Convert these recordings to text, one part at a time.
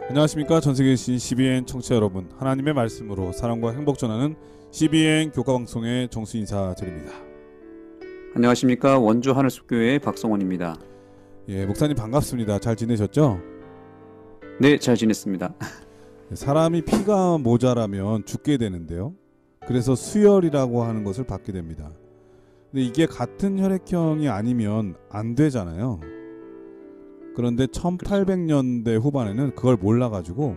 안녕하십니까. 전세계 계신 CBN 청취자 여러분, 하나님의 말씀으로 사랑과 행복 전하는 CBN 교과방송의 정수 인사드립니다. 안녕하십니까. 원주 하늘숲교회의 박성원입니다. 예, 목사님 반갑습니다. 잘 지내셨죠? 네, 잘 지냈습니다. 사람이 피가 모자라면 죽게 되는데요. 그래서 수혈이라고 하는 것을 받게 됩니다. 근데 이게 같은 혈액형이 아니면 안 되잖아요. 그런데 1800년대 후반에는 그걸 몰라가지고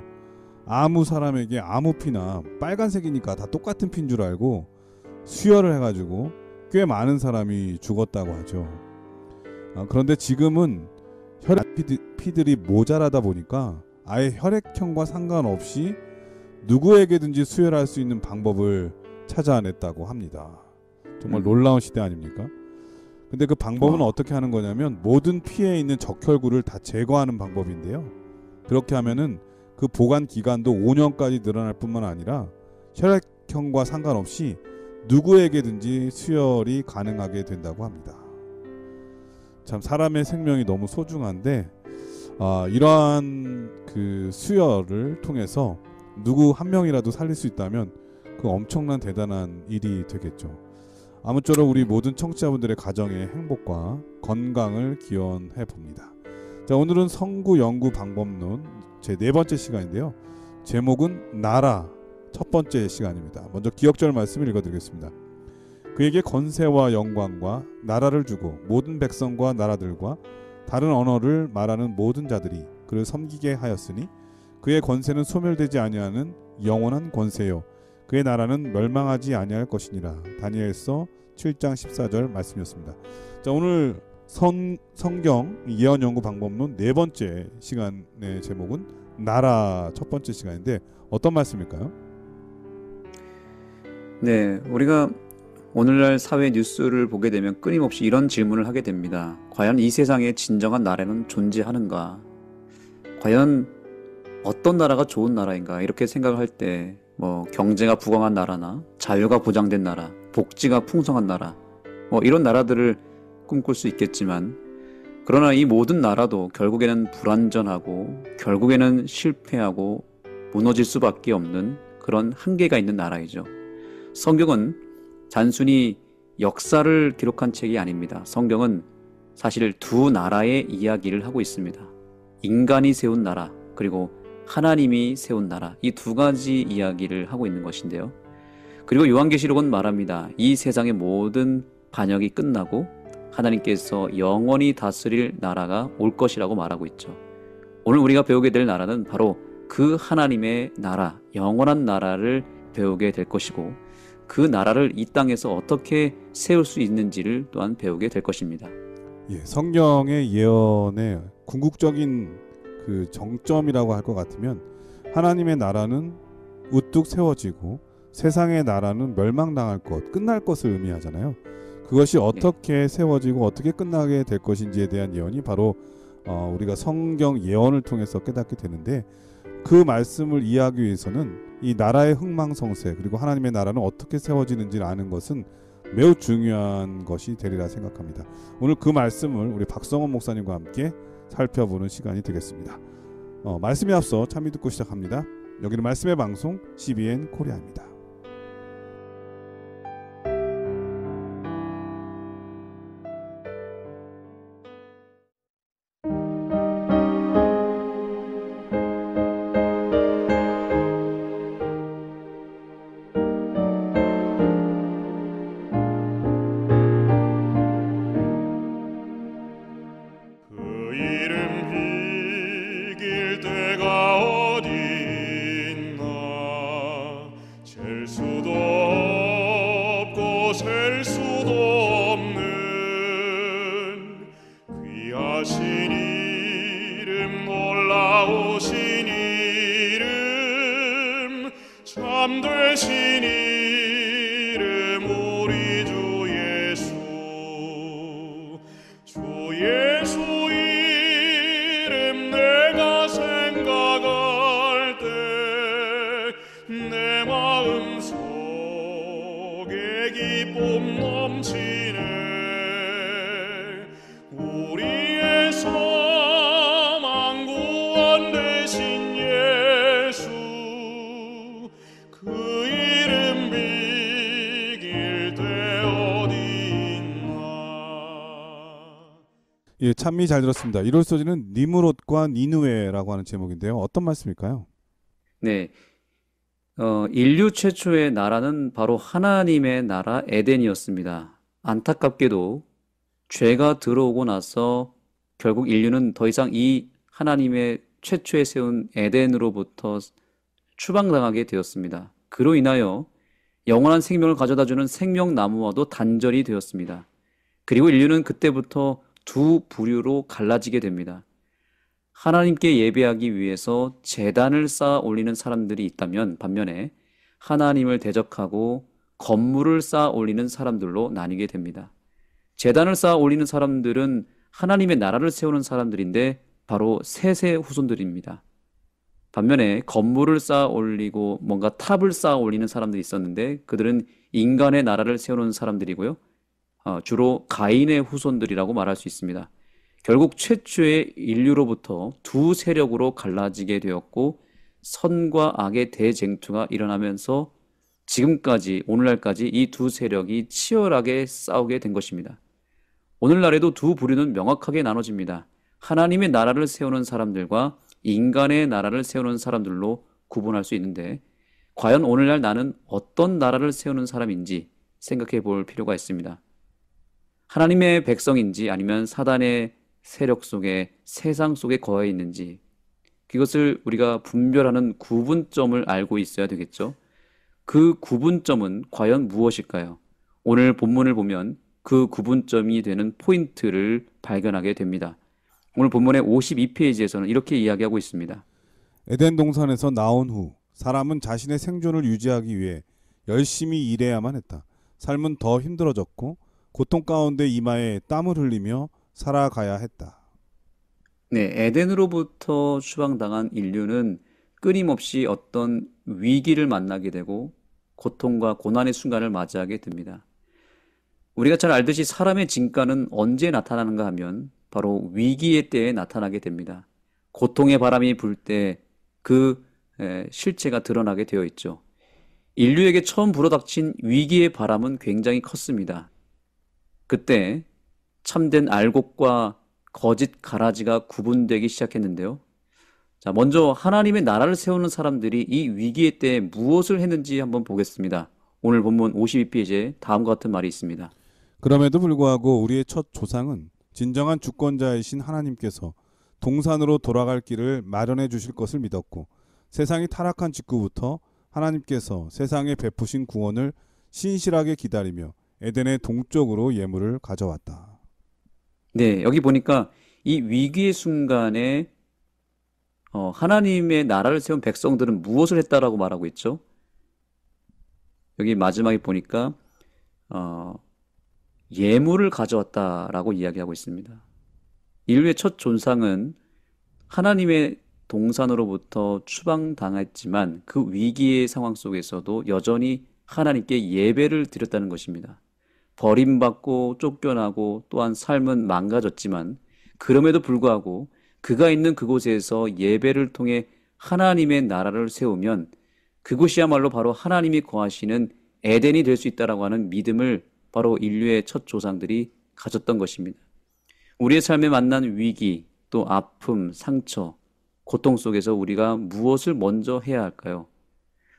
아무 사람에게 아무 피나 빨간색이니까 다 똑같은 피인 줄 알고 수혈을 해가지고 꽤 많은 사람이 죽었다고 하죠. 그런데 지금은 피들이 모자라다 보니까 아예 혈액형과 상관없이 누구에게든지 수혈할 수 있는 방법을 찾아냈다고 합니다. 정말 놀라운 시대 아닙니까? 근데 그 방법은 어떻게 하는 거냐면 모든 피에 있는 적혈구를 다 제거하는 방법인데요. 그렇게 하면은 그 보관 기간도 5년까지 늘어날 뿐만 아니라 혈액형과 상관없이 누구에게든지 수혈이 가능하게 된다고 합니다. 참 사람의 생명이 너무 소중한데 이러한 그 수혈을 통해서 누구 한 명이라도 살릴 수 있다면 그 엄청난 대단한 일이 되겠죠. 아무쪼록 우리 모든 청취자분들의 가정의 행복과 건강을 기원해 봅니다. 자, 오늘은 성구 연구 방법론 제 4번째 시간인데요. 제목은 나라 첫 번째 시간입니다. 먼저 기억절 말씀을 읽어드리겠습니다. 그에게 건세와 영광과 나라를 주고 모든 백성과 나라들과 다른 언어를 말하는 모든 자들이 그를 섬기게 하였으니 그의 권세는 소멸되지 아니하는 영원한 권세요 그의 나라는 멸망하지 아니할 것이니라. 다니엘서 7장 14절 말씀이었습니다. 자, 오늘 성경 예언 연구 방법론 4번째 시간의 제목은 나라 첫 번째 시간인데 어떤 말씀일까요? 네, 우리가 오늘날 사회 뉴스를 보게 되면 끊임없이 이런 질문을 하게 됩니다. 과연 이 세상에 진정한 나라는 존재하는가? 과연 어떤 나라가 좋은 나라인가? 이렇게 생각을 할 때 경제가 부강한 나라나 자유가 보장된 나라, 복지가 풍성한 나라 이런 나라들을 꿈꿀 수 있겠지만 그러나 이 모든 나라도 결국에는 불완전하고 결국에는 실패하고 무너질 수밖에 없는 그런 한계가 있는 나라이죠. 성경은 단순히 역사를 기록한 책이 아닙니다. 성경은 사실 두 나라의 이야기를 하고 있습니다. 인간이 세운 나라 그리고 하나님이 세운 나라, 이 두 가지 이야기를 하고 있는 것인데요. 그리고 요한계시록은 말합니다. 이 세상의 모든 반역이 끝나고 하나님께서 영원히 다스릴 나라가 올 것이라고 말하고 있죠. 오늘 우리가 배우게 될 나라는 바로 그 하나님의 나라, 영원한 나라를 배우게 될 것이고 그 나라를 이 땅에서 어떻게 세울 수 있는지를 또한 배우게 될 것입니다. 예, 성경의 예언의 궁극적인 그 정점이라고 할 것 같으면 하나님의 나라는 우뚝 세워지고 세상의 나라는 멸망당할 것, 끝날 것을 의미하잖아요. 그것이 어떻게 세워지고 어떻게 끝나게 될 것인지에 대한 예언이 바로 우리가 성경 예언을 통해서 깨닫게 되는데 그 말씀을 이해하기 위해서는 이 나라의 흥망성쇠 그리고 하나님의 나라는 어떻게 세워지는지를 아는 것은 매우 중요한 것이 되리라 생각합니다. 오늘 그 말씀을 우리 박성원 목사님과 함께 살펴보는 시간이 되겠습니다. 말씀에 앞서 참여 듣고 시작합니다. 여기는 말씀의 방송 CBN 코리아입니다. 기쁨 넘치네. 우리의 사망 구원 되신 예, 참미 잘 들었습니다. 이럴 소지는 니므롯과 니느웨라고 하는 제목인데요. 어떤 말씀일까요? 네, 인류 최초의 나라는 바로 하나님의 나라 에덴이었습니다. 안타깝게도 죄가 들어오고 나서 결국 인류는 더 이상 이 하나님의 최초에 세운 에덴으로부터 추방당하게 되었습니다. 그로 인하여 영원한 생명을 가져다주는 생명나무와도 단절이 되었습니다. 그리고 인류는 그때부터 두 부류로 갈라지게 됩니다. 하나님께 예배하기 위해서 제단을 쌓아 올리는 사람들이 있다면 반면에 하나님을 대적하고 건물을 쌓아 올리는 사람들로 나뉘게 됩니다. 제단을 쌓아 올리는 사람들은 하나님의 나라를 세우는 사람들인데 바로 셋의 후손들입니다. 반면에 건물을 쌓아 올리고 뭔가 탑을 쌓아 올리는 사람들이 있었는데 그들은 인간의 나라를 세우는 사람들이고요. 주로 가인의 후손들이라고 말할 수 있습니다. 결국 최초의 인류로부터 두 세력으로 갈라지게 되었고 선과 악의 대쟁투가 일어나면서 지금까지 오늘날까지 이 두 세력이 치열하게 싸우게 된 것입니다. 오늘날에도 두 부류는 명확하게 나눠집니다. 하나님의 나라를 세우는 사람들과 인간의 나라를 세우는 사람들로 구분할 수 있는데 과연 오늘날 나는 어떤 나라를 세우는 사람인지 생각해 볼 필요가 있습니다. 하나님의 백성인지 아니면 사단의 세력 속에 세상 속에 거해 있는지 그것을 우리가 분별하는 구분점을 알고 있어야 되겠죠. 그 구분점은 과연 무엇일까요? 오늘 본문을 보면 그 구분점이 되는 포인트를 발견하게 됩니다. 오늘 본문의 52페이지에서는 이렇게 이야기하고 있습니다. 에덴 동산에서 나온 후 사람은 자신의 생존을 유지하기 위해 열심히 일해야만 했다. 삶은 더 힘들어졌고 고통 가운데 이마에 땀을 흘리며 살아가야 했다. 네, 에덴으로부터 추방당한 인류는 끊임없이 어떤 위기를 만나게 되고 고통과 고난의 순간을 맞이하게 됩니다. 우리가 잘 알듯이 사람의 진가는 언제 나타나는가 하면 바로 위기의 때에 나타나게 됩니다. 고통의 바람이 불 때 그 실체가 드러나게 되어 있죠. 인류에게 처음 불어닥친 위기의 바람은 굉장히 컸습니다. 그때 참된 알곡과 거짓 가라지가 구분되기 시작했는데요. 자, 먼저 하나님의 나라를 세우는 사람들이 이 위기의 때에 무엇을 했는지 한번 보겠습니다. 오늘 본문 52페이지에 다음과 같은 말이 있습니다. 그럼에도 불구하고 우리의 첫 조상은 진정한 주권자이신 하나님께서 동산으로 돌아갈 길을 마련해 주실 것을 믿었고 세상이 타락한 직후부터 하나님께서 세상에 베푸신 구원을 신실하게 기다리며 에덴의 동쪽으로 예물을 가져왔다. 네, 여기 보니까 이 위기의 순간에 하나님의 나라를 세운 백성들은 무엇을 했다라고 말하고 있죠? 여기 마지막에 보니까 예물을 가져왔다라고 이야기하고 있습니다. 인류의 첫 존상은 하나님의 동산으로부터 추방당했지만 그 위기의 상황 속에서도 여전히 하나님께 예배를 드렸다는 것입니다. 버림받고 쫓겨나고 또한 삶은 망가졌지만 그럼에도 불구하고 그가 있는 그곳에서 예배를 통해 하나님의 나라를 세우면 그곳이야말로 바로 하나님이 거하시는 에덴이 될 수 있다라고 하는 믿음을 바로 인류의 첫 조상들이 가졌던 것입니다. 우리의 삶에 만난 위기, 또 아픔, 상처, 고통 속에서 우리가 무엇을 먼저 해야 할까요?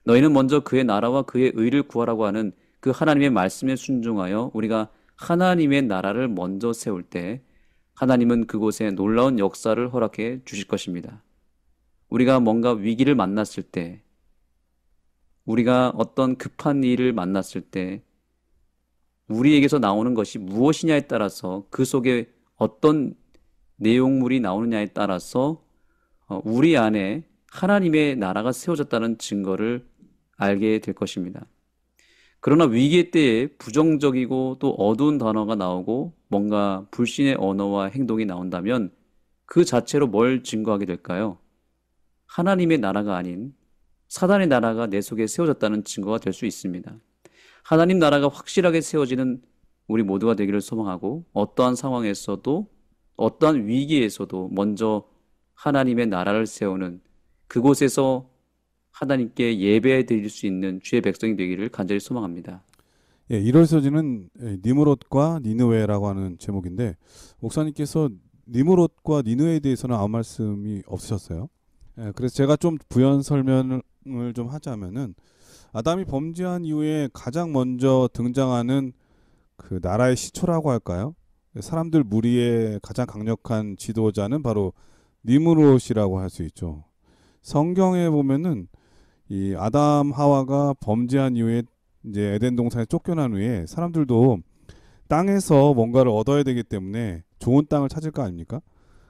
너희는 먼저 그의 나라와 그의 의를 구하라고 하는 그 하나님의 말씀에 순종하여 우리가 하나님의 나라를 먼저 세울 때 하나님은 그곳에 놀라운 역사를 허락해 주실 것입니다. 우리가 뭔가 위기를 만났을 때, 우리가 어떤 급한 일을 만났을 때 우리에게서 나오는 것이 무엇이냐에 따라서 그 속에 어떤 내용물이 나오느냐에 따라서 우리 안에 하나님의 나라가 세워졌다는 증거를 알게 될 것입니다. 그러나 위기의 때에 부정적이고 또 어두운 단어가 나오고 뭔가 불신의 언어와 행동이 나온다면 그 자체로 뭘 증거하게 될까요? 하나님의 나라가 아닌 사단의 나라가 내 속에 세워졌다는 증거가 될 수 있습니다. 하나님 나라가 확실하게 세워지는 우리 모두가 되기를 소망하고 어떠한 상황에서도 어떠한 위기에서도 먼저 하나님의 나라를 세우는 그곳에서 하나님께 예배해 드릴 수 있는 주의 백성이 되기를 간절히 소망합니다. 예, 1월 서지는 니므롯과 니느웨라고 하는 제목인데 목사님께서 니므롯과 니느웨에 대해서는 아무 말씀이 없으셨어요. 예, 그래서 제가 좀 부연 설명을 좀 하자면은 아담이 범죄한 이후에 가장 먼저 등장하는 그 나라의 시초라고 할까요? 사람들 무리의 가장 강력한 지도자는 바로 니므롯이라고 할 수 있죠. 성경에 보면은 이 아담 하와가 범죄한 이후에 이제 에덴 동산에 쫓겨난 후에 사람들도 땅에서 뭔가를 얻어야 되기 때문에 좋은 땅을 찾을 거 아닙니까?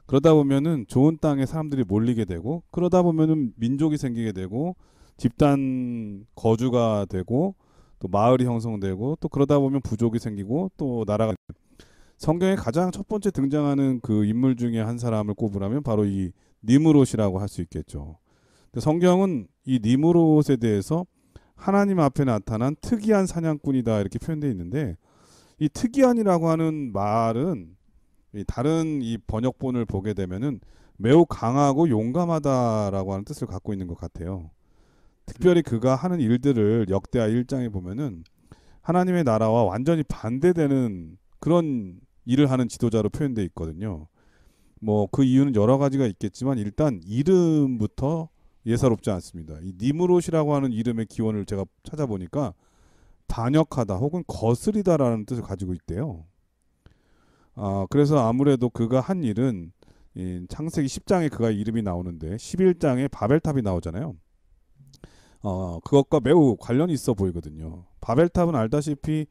그러다 보면은 좋은 땅에 사람들이 몰리게 되고 그러다 보면은 민족이 생기게 되고 집단 거주가 되고 또 마을이 형성되고 또 그러다 보면 부족이 생기고 또 나라가 성경에 가장 첫 번째 등장하는 그 인물 중에 한 사람을 꼽으라면 바로 이 니므롯이라고 할 수 있겠죠. 성경은 이 니므롯에 대해서 하나님 앞에 나타난 특이한 사냥꾼이다 이렇게 표현되어 있는데 이 특이한이라고 하는 말은 이 다른 이 번역본을 보게 되면은 매우 강하고 용감하다라고 하는 뜻을 갖고 있는 것 같아요. 특별히 그가 하는 일들을 역대하 1장에 보면은 하나님의 나라와 완전히 반대되는 그런 일을 하는 지도자로 표현되어 있거든요. 뭐 그 이유는 여러 가지가 있겠지만 일단 이름부터 예사롭지 않습니다. 이 니므롯이라고 하는 이름의 기원을 제가 찾아보니까 반역하다 혹은 거스리다라는 뜻을 가지고 있대요. 그래서 아무래도 그가 한 일은 이 창세기 10장에 그가 이름이 나오는데 11장에 바벨탑이 나오잖아요. 그것과 매우 관련이 있어 보이거든요. 바벨탑은 알다시피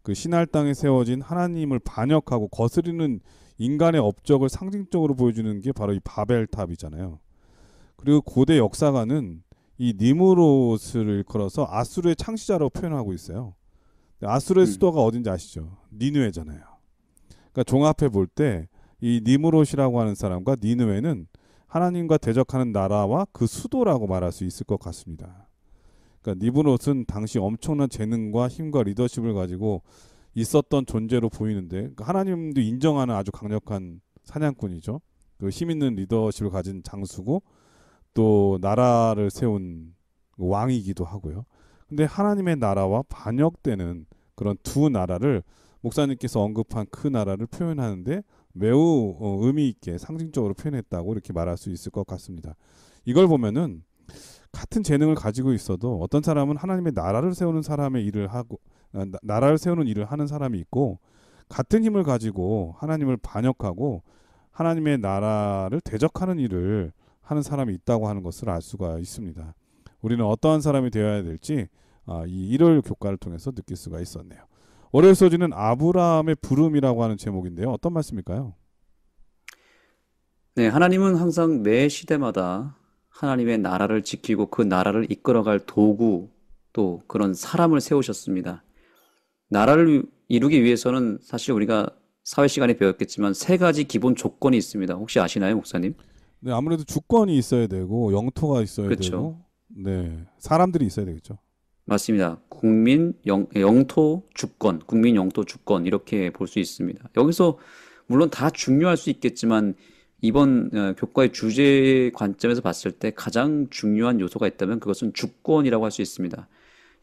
그 신할 땅에 세워진 하나님을 반역하고 거스리는 인간의 업적을 상징적으로 보여주는 게 바로 이 바벨탑이잖아요. 그리고 고대 역사가는 이 니므롯을 일컬어서 아수르의 창시자라고 표현하고 있어요. 아수르의 수도가 어딘지 아시죠? 니느웨잖아요. 그러니까 종합해 볼 때 이 니므롯이라고 하는 사람과 니느웨는 하나님과 대적하는 나라와 그 수도라고 말할 수 있을 것 같습니다. 그러니까 니므롯은 당시 엄청난 재능과 힘과 리더십을 가지고 있었던 존재로 보이는데 그러니까 하나님도 인정하는 아주 강력한 사냥꾼이죠. 그 힘 있는 리더십을 가진 장수고 또 나라를 세운 왕이기도 하고요. 근데 하나님의 나라와 반역되는 그런 두 나라를 목사님께서 언급한 그 나라를 표현하는데 매우 의미 있게 상징적으로 표현했다고 이렇게 말할 수 있을 것 같습니다. 이걸 보면은 같은 재능을 가지고 있어도 어떤 사람은 하나님의 나라를 세우는 사람의 일을 하고 나라를 세우는 일을 하는 사람이 있고 같은 힘을 가지고 하나님을 반역하고 하나님의 나라를 대적하는 일을 하는 사람이 있다고 하는 것을 알 수가 있습니다. 우리는 어떠한 사람이 되어야 될지 이 일요일 교과를 통해서 느낄 수가 있었네요. 월요일 소지는 아브라함의 부름이라고 하는 제목인데요. 어떤 말씀일까요? 네, 하나님은 항상 매 시대마다 하나님의 나라를 지키고 그 나라를 이끌어갈 도구 또 그런 사람을 세우셨습니다. 나라를 이루기 위해서는 사실 우리가 사회 시간에 배웠겠지만 세 가지 기본 조건이 있습니다. 혹시 아시나요, 목사님? 네, 아무래도 주권이 있어야 되고 영토가 있어야 그렇죠. 되고 네, 사람들이 있어야 되겠죠. 맞습니다. 영토, 주권, 국민, 영토, 주권 이렇게 볼 수 있습니다. 여기서 물론 다 중요할 수 있겠지만 이번 교과의 주제 관점에서 봤을 때 가장 중요한 요소가 있다면 그것은 주권이라고 할 수 있습니다.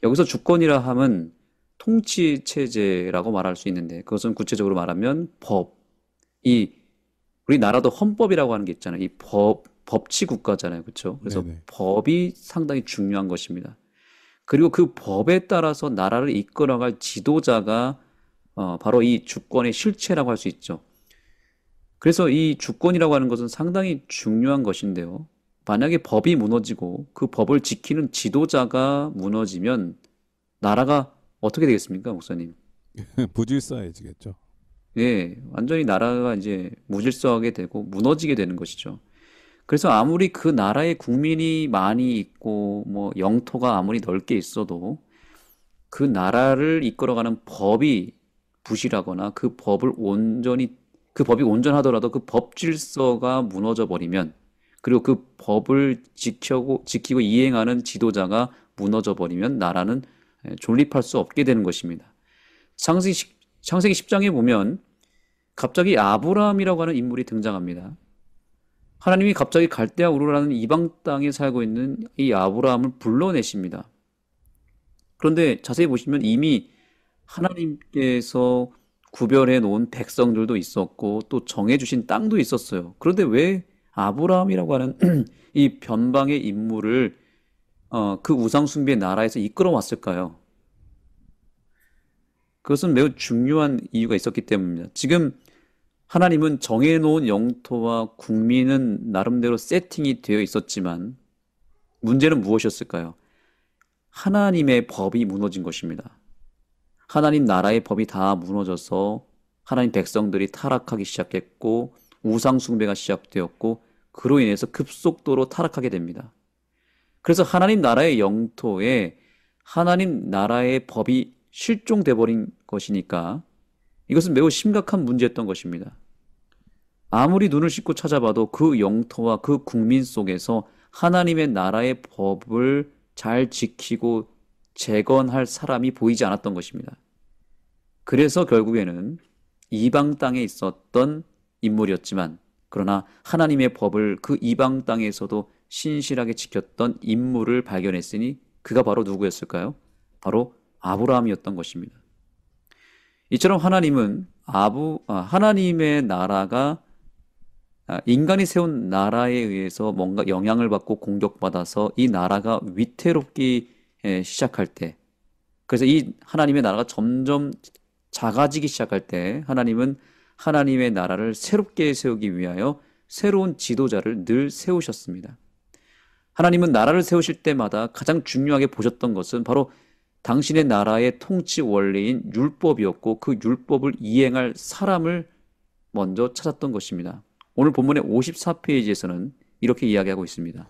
여기서 주권이라 함은 통치 체제라고 말할 수 있는데 그것은 구체적으로 말하면 법. 우리나라도 헌법이라고 하는 게 있잖아요. 이 법치 국가잖아요. 그렇죠? 그래서 네네. 법이 상당히 중요한 것입니다. 그리고 그 법에 따라서 나라를 이끌어갈 지도자가 바로 이 주권의 실체라고 할 수 있죠. 그래서 이 주권이라고 하는 것은 상당히 중요한 것인데요. 만약에 법이 무너지고 그 법을 지키는 지도자가 무너지면 나라가 어떻게 되겠습니까, 목사님? 부질서해지겠죠. 예, 완전히 나라가 이제 무질서하게 되고 무너지게 되는 것이죠. 그래서 아무리 그 나라에 국민이 많이 있고 뭐 영토가 아무리 넓게 있어도 그 나라를 이끌어가는 법이 부실하거나 그 법이 온전하더라도 그 법 질서가 무너져 버리면 그리고 그 법을 지키고 이행하는 지도자가 무너져 버리면 나라는 존립할 수 없게 되는 것입니다. 창세기 10장에 보면 갑자기 아브라함이라고 하는 인물이 등장합니다. 하나님이 갑자기 갈대아 우르라는 이방 땅에 살고 있는 이 아브라함을 불러내십니다. 그런데 자세히 보시면 이미 하나님께서 구별해 놓은 백성들도 있었고 또 정해 주신 땅도 있었어요. 그런데 왜 아브라함이라고 하는 이 변방의 인물을 그 우상 숭배의 나라에서 이끌어 왔을까요? 그것은 매우 중요한 이유가 있었기 때문입니다. 지금 하나님은 정해놓은 영토와 국민은 나름대로 세팅이 되어 있었지만 문제는 무엇이었을까요? 하나님의 법이 무너진 것입니다. 하나님 나라의 법이 다 무너져서 하나님 백성들이 타락하기 시작했고 우상 숭배가 시작되었고 그로 인해서 급속도로 타락하게 됩니다. 그래서 하나님 나라의 영토에 하나님 나라의 법이 실종돼 버린 것이니까 이것은 매우 심각한 문제였던 것입니다. 아무리 눈을 씻고 찾아봐도 그 영토와 그 국민 속에서 하나님의 나라의 법을 잘 지키고 재건할 사람이 보이지 않았던 것입니다. 그래서 결국에는 이방 땅에 있었던 인물이었지만 그러나 하나님의 법을 그 이방 땅에서도 신실하게 지켰던 인물을 발견했으니 그가 바로 누구였을까요? 바로 아브라함이었던 것입니다. 이처럼 하나님은 하나님의 나라가 인간이 세운 나라에 의해서 뭔가 영향을 받고 공격받아서 이 나라가 위태롭기 시작할 때, 그래서 이 하나님의 나라가 점점 작아지기 시작할 때 하나님은 하나님의 나라를 새롭게 세우기 위하여 새로운 지도자를 늘 세우셨습니다. 하나님은 나라를 세우실 때마다 가장 중요하게 보셨던 것은 바로 당신의 나라의 통치 원리인 율법이었고 그 율법을 이행할 사람을 먼저 찾았던 것입니다. 오늘 본문의 54페이지에서는 이렇게 이야기하고 있습니다.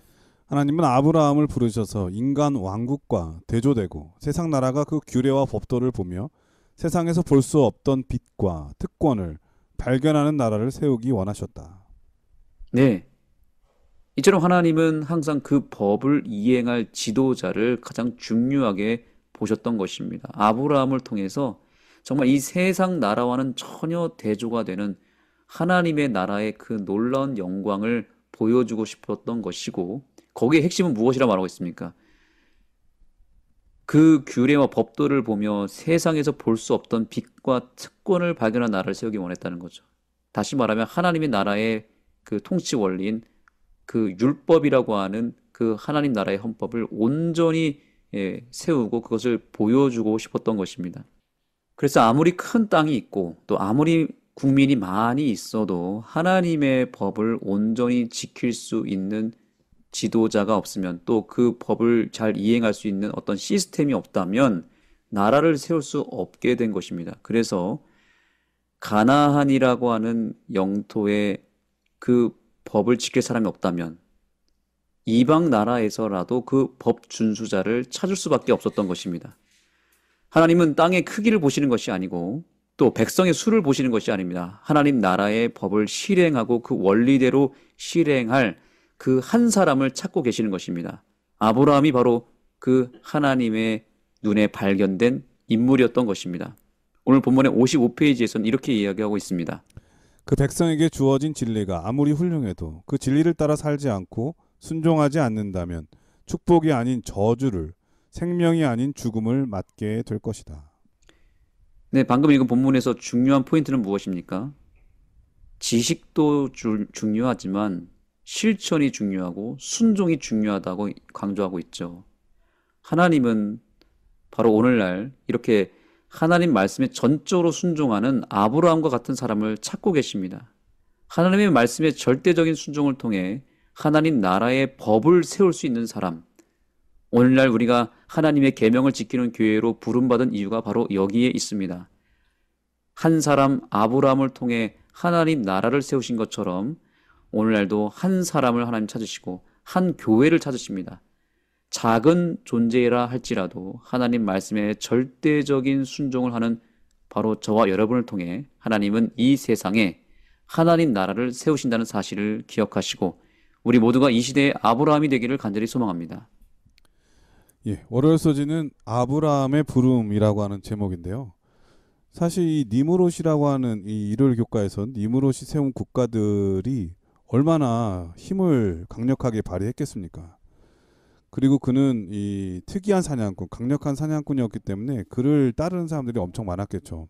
하나님은 아브라함을 부르셔서 인간 왕국과 대조되고 세상 나라가 그 규례와 법도를 보며 세상에서 볼 수 없던 빛과 특권을 발견하는 나라를 세우기 원하셨다. 네. 이처럼 하나님은 항상 그 법을 이행할 지도자를 가장 중요하게 보셨던 것입니다. 아브라함을 통해서 정말 이 세상 나라와는 전혀 대조가 되는 하나님의 나라의 그 놀라운 영광을 보여주고 싶었던 것이고 거기에 핵심은 무엇이라 말하고 있습니까? 그 규례와 법도를 보며 세상에서 볼 수 없던 빛과 특권을 발견한 나라를 세우기 원했다는 거죠. 다시 말하면 하나님의 나라의 그 통치 원리인 그 율법이라고 하는 그 하나님 나라의 헌법을 온전히 세우고 그것을 보여주고 싶었던 것입니다. 그래서 아무리 큰 땅이 있고 또 아무리 국민이 많이 있어도 하나님의 법을 온전히 지킬 수 있는 지도자가 없으면 또 그 법을 잘 이행할 수 있는 어떤 시스템이 없다면 나라를 세울 수 없게 된 것입니다. 그래서 가나안이라고 하는 영토에 그 법을 지킬 사람이 없다면 이방 나라에서라도 그 법 준수자를 찾을 수밖에 없었던 것입니다. 하나님은 땅의 크기를 보시는 것이 아니고 또 백성의 수를 보시는 것이 아닙니다. 하나님 나라의 법을 실행하고 그 원리대로 실행할 그 한 사람을 찾고 계시는 것입니다. 아브라함이 바로 그 하나님의 눈에 발견된 인물이었던 것입니다. 오늘 본문의 55페이지에서는 이렇게 이야기하고 있습니다. 그 백성에게 주어진 진리가 아무리 훌륭해도 그 진리를 따라 살지 않고 순종하지 않는다면 축복이 아닌 저주를, 생명이 아닌 죽음을 맞게 될 것이다. 네, 방금 읽은 본문에서 중요한 포인트는 무엇입니까? 지식도 중요하지만 실천이 중요하고 순종이 중요하다고 강조하고 있죠. 하나님은 바로 오늘날 이렇게 하나님 말씀에 전적으로 순종하는 아브라함과 같은 사람을 찾고 계십니다. 하나님의 말씀에 절대적인 순종을 통해 하나님 나라의 법을 세울 수 있는 사람, 오늘날 우리가 하나님의 계명을 지키는 교회로 부름받은 이유가 바로 여기에 있습니다. 한 사람 아브라함을 통해 하나님 나라를 세우신 것처럼 오늘날도 한 사람을 하나님 찾으시고 한 교회를 찾으십니다. 작은 존재라 할지라도 하나님 말씀에 절대적인 순종을 하는 바로 저와 여러분을 통해 하나님은 이 세상에 하나님 나라를 세우신다는 사실을 기억하시고 우리 모두가 이 시대의 아브라함이 되기를 간절히 소망합니다. 예, 월요일 소지는 아브라함의 부름이라고 하는 제목인데요. 사실 이 니므롯이라고 하는 이 일요일 교과에선 니므롯이 세운 국가들이 얼마나 힘을 강력하게 발휘했겠습니까? 그리고 그는 이 특이한 사냥꾼, 강력한 사냥꾼이었기 때문에 그를 따르는 사람들이 엄청 많았겠죠.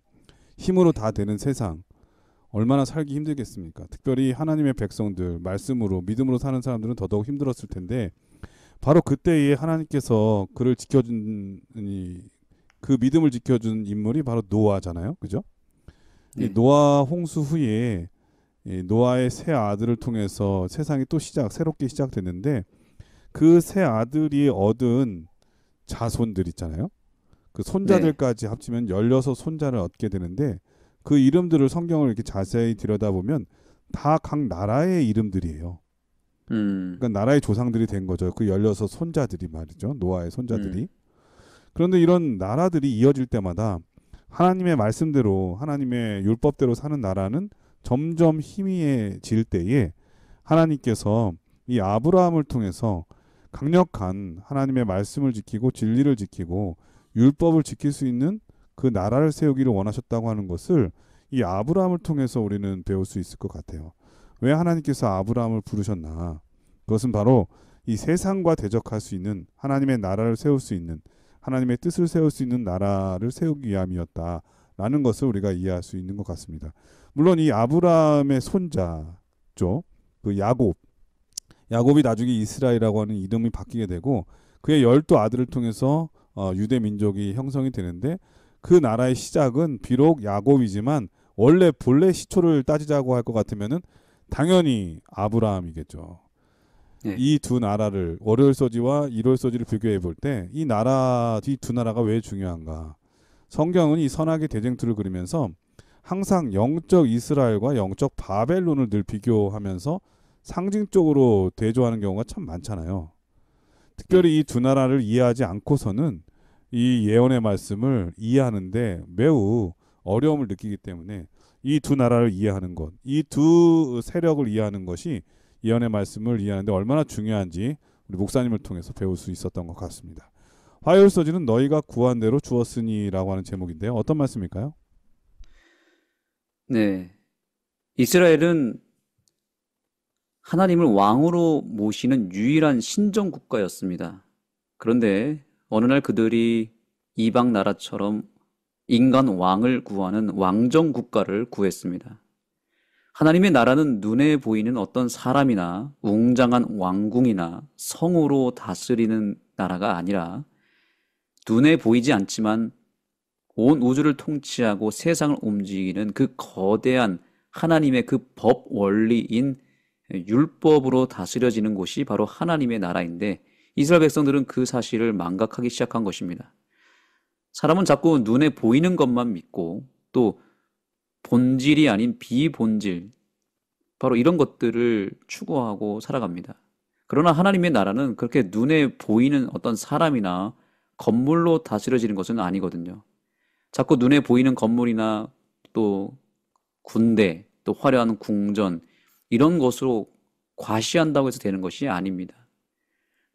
힘으로 다 되는 세상 얼마나 살기 힘들겠습니까? 특별히 하나님의 백성들 말씀으로 믿음으로 사는 사람들은 더더욱 힘들었을 텐데 바로 그때에 하나님께서 그를 지켜준 그 믿음을 지켜준 인물이 바로 노아잖아요. 그죠? 이 네. 노아 홍수 후에 이 노아의 새 아들을 통해서 세상이 또 새롭게 시작됐는데 그 새 아들이 얻은 자손들 있잖아요. 그 네. 손자들까지 합치면 16 손자를 얻게 되는데 그 이름들을 성경을 이렇게 자세히 들여다보면 다 각 나라의 이름들이에요. 그러니까 나라의 조상들이 된 거죠. 그 16 손자들이 말이죠. 노아의 손자들이. 그런데 이런 나라들이 이어질 때마다 하나님의 말씀대로 하나님의 율법대로 사는 나라는 점점 희미해질 때에 하나님께서 이 아브라함을 통해서 강력한 하나님의 말씀을 지키고 진리를 지키고 율법을 지킬 수 있는 그 나라를 세우기를 원하셨다고 하는 것을 이 아브라함을 통해서 우리는 배울 수 있을 것 같아요. 왜 하나님께서 아브라함을 부르셨나? 그것은 바로 이 세상과 대적할 수 있는 하나님의 나라를 세울 수 있는 하나님의 뜻을 세울 수 있는 나라를 세우기 위함이었다라는 것을 우리가 이해할 수 있는 것 같습니다. 물론 이 아브라함의 손자죠. 그 야곱이 나중에 이스라엘이라고 하는 이름이 바뀌게 되고 그의 12 아들을 통해서 유대 민족이 형성이 되는데 그 나라의 시작은 비록 야곱이지만 본래 시초를 따지자고 할 것 같으면은 당연히 아브라함이겠죠. 네. 이 두 나라를 월요일서지와 일요일서지를 비교해 볼 때 이 두 나라가 왜 중요한가? 성경은 이 선악의 대쟁투를 그리면서 항상 영적 이스라엘과 영적 바벨론을 늘 비교하면서 상징적으로 대조하는 경우가 참 많잖아요. 특별히 이 두 나라를 이해하지 않고서는 이 예언의 말씀을 이해하는데 매우 어려움을 느끼기 때문에 이 두 나라를 이해하는 것, 이 두 세력을 이해하는 것이 예언의 말씀을 이해하는데 얼마나 중요한지 우리 목사님을 통해서 배울 수 있었던 것 같습니다. 화요일서지는 너희가 구한 대로 주었으니라고 하는 제목인데요. 어떤 말씀일까요? 네. 이스라엘은 하나님을 왕으로 모시는 유일한 신정 국가였습니다. 그런데 어느 날 그들이 이방 나라처럼 인간 왕을 구하는 왕정 국가를 구했습니다. 하나님의 나라는 눈에 보이는 어떤 사람이나 웅장한 왕궁이나 성으로 다스리는 나라가 아니라 눈에 보이지 않지만 온 우주를 통치하고 세상을 움직이는 그 거대한 하나님의 그 법 원리인 율법으로 다스려지는 곳이 바로 하나님의 나라인데 이스라엘 백성들은 그 사실을 망각하기 시작한 것입니다. 사람은 자꾸 눈에 보이는 것만 믿고 또 본질이 아닌 비본질, 바로 이런 것들을 추구하고 살아갑니다. 그러나 하나님의 나라는 그렇게 눈에 보이는 어떤 사람이나 건물로 다스려지는 것은 아니거든요. 자꾸 눈에 보이는 건물이나 또 군대, 또 화려한 궁전, 이런 것으로 과시한다고 해서 되는 것이 아닙니다.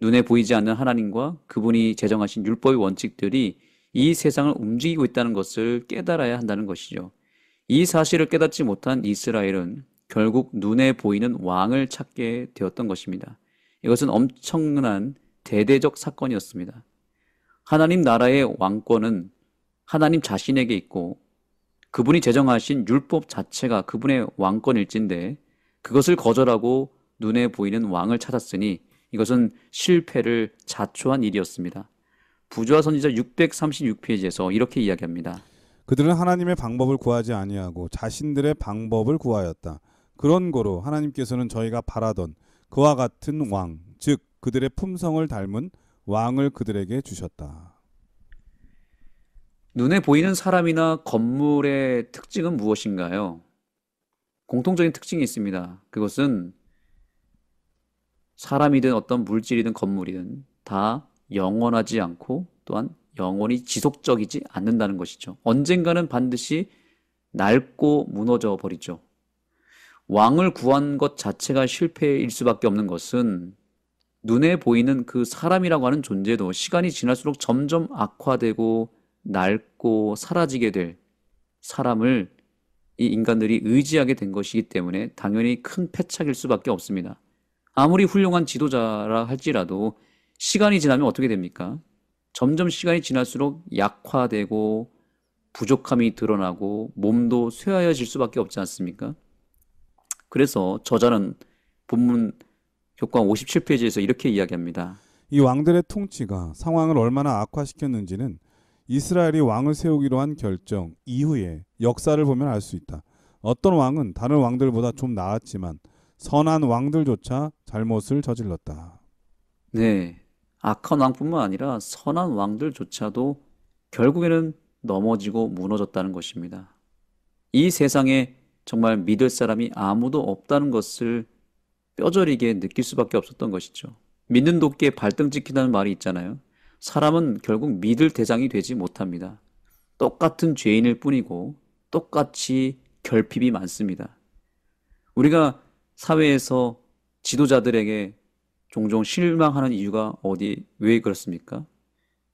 눈에 보이지 않는 하나님과 그분이 제정하신 율법의 원칙들이 이 세상을 움직이고 있다는 것을 깨달아야 한다는 것이죠. 이 사실을 깨닫지 못한 이스라엘은 결국 눈에 보이는 왕을 찾게 되었던 것입니다. 이것은 엄청난 대대적 사건이었습니다. 하나님 나라의 왕권은 하나님 자신에게 있고 그분이 제정하신 율법 자체가 그분의 왕권일진데 그것을 거절하고 눈에 보이는 왕을 찾았으니 이것은 실패를 자초한 일이었습니다. 부조화 선지자 636페이지에서 이렇게 이야기합니다. 그들은 하나님의 방법을 구하지 아니하고 자신들의 방법을 구하였다. 그런 거로 하나님께서는 저희가 바라던 그와 같은 왕, 즉 그들의 품성을 닮은 왕을 그들에게 주셨다. 눈에 보이는 사람이나 건물의 특징은 무엇인가요? 공통적인 특징이 있습니다. 그것은 사람이든 어떤 물질이든 건물이든 다 영원하지 않고 또한 영원히 지속적이지 않는다는 것이죠. 언젠가는 반드시 낡고 무너져 버리죠. 왕을 구한 것 자체가 실패일 수밖에 없는 것은 눈에 보이는 그 사람이라고 하는 존재도 시간이 지날수록 점점 악화되고 낡고 사라지게 될 사람을 이 인간들이 의지하게 된 것이기 때문에 당연히 큰 패착일 수밖에 없습니다. 아무리 훌륭한 지도자라 할지라도 시간이 지나면 어떻게 됩니까? 점점 시간이 지날수록 약화되고 부족함이 드러나고 몸도 쇠하여질 수밖에 없지 않습니까? 그래서 저자는 본문 교과 57페이지에서 이렇게 이야기합니다. 이 왕들의 통치가 상황을 얼마나 악화시켰는지는 이스라엘이 왕을 세우기로 한 결정 이후에 역사를 보면 알 수 있다. 어떤 왕은 다른 왕들보다 좀 나았지만 선한 왕들조차 잘못을 저질렀다. 네, 악한 왕뿐만 아니라 선한 왕들조차도 결국에는 넘어지고 무너졌다는 것입니다. 이 세상에 정말 믿을 사람이 아무도 없다는 것을 뼈저리게 느낄 수밖에 없었던 것이죠. 믿는 도끼에 발등 찍힌다는 말이 있잖아요. 사람은 결국 믿을 대상이 되지 못합니다. 똑같은 죄인일 뿐이고 똑같이 결핍이 많습니다. 우리가 사회에서 지도자들에게 종종 실망하는 이유가 왜 그렇습니까?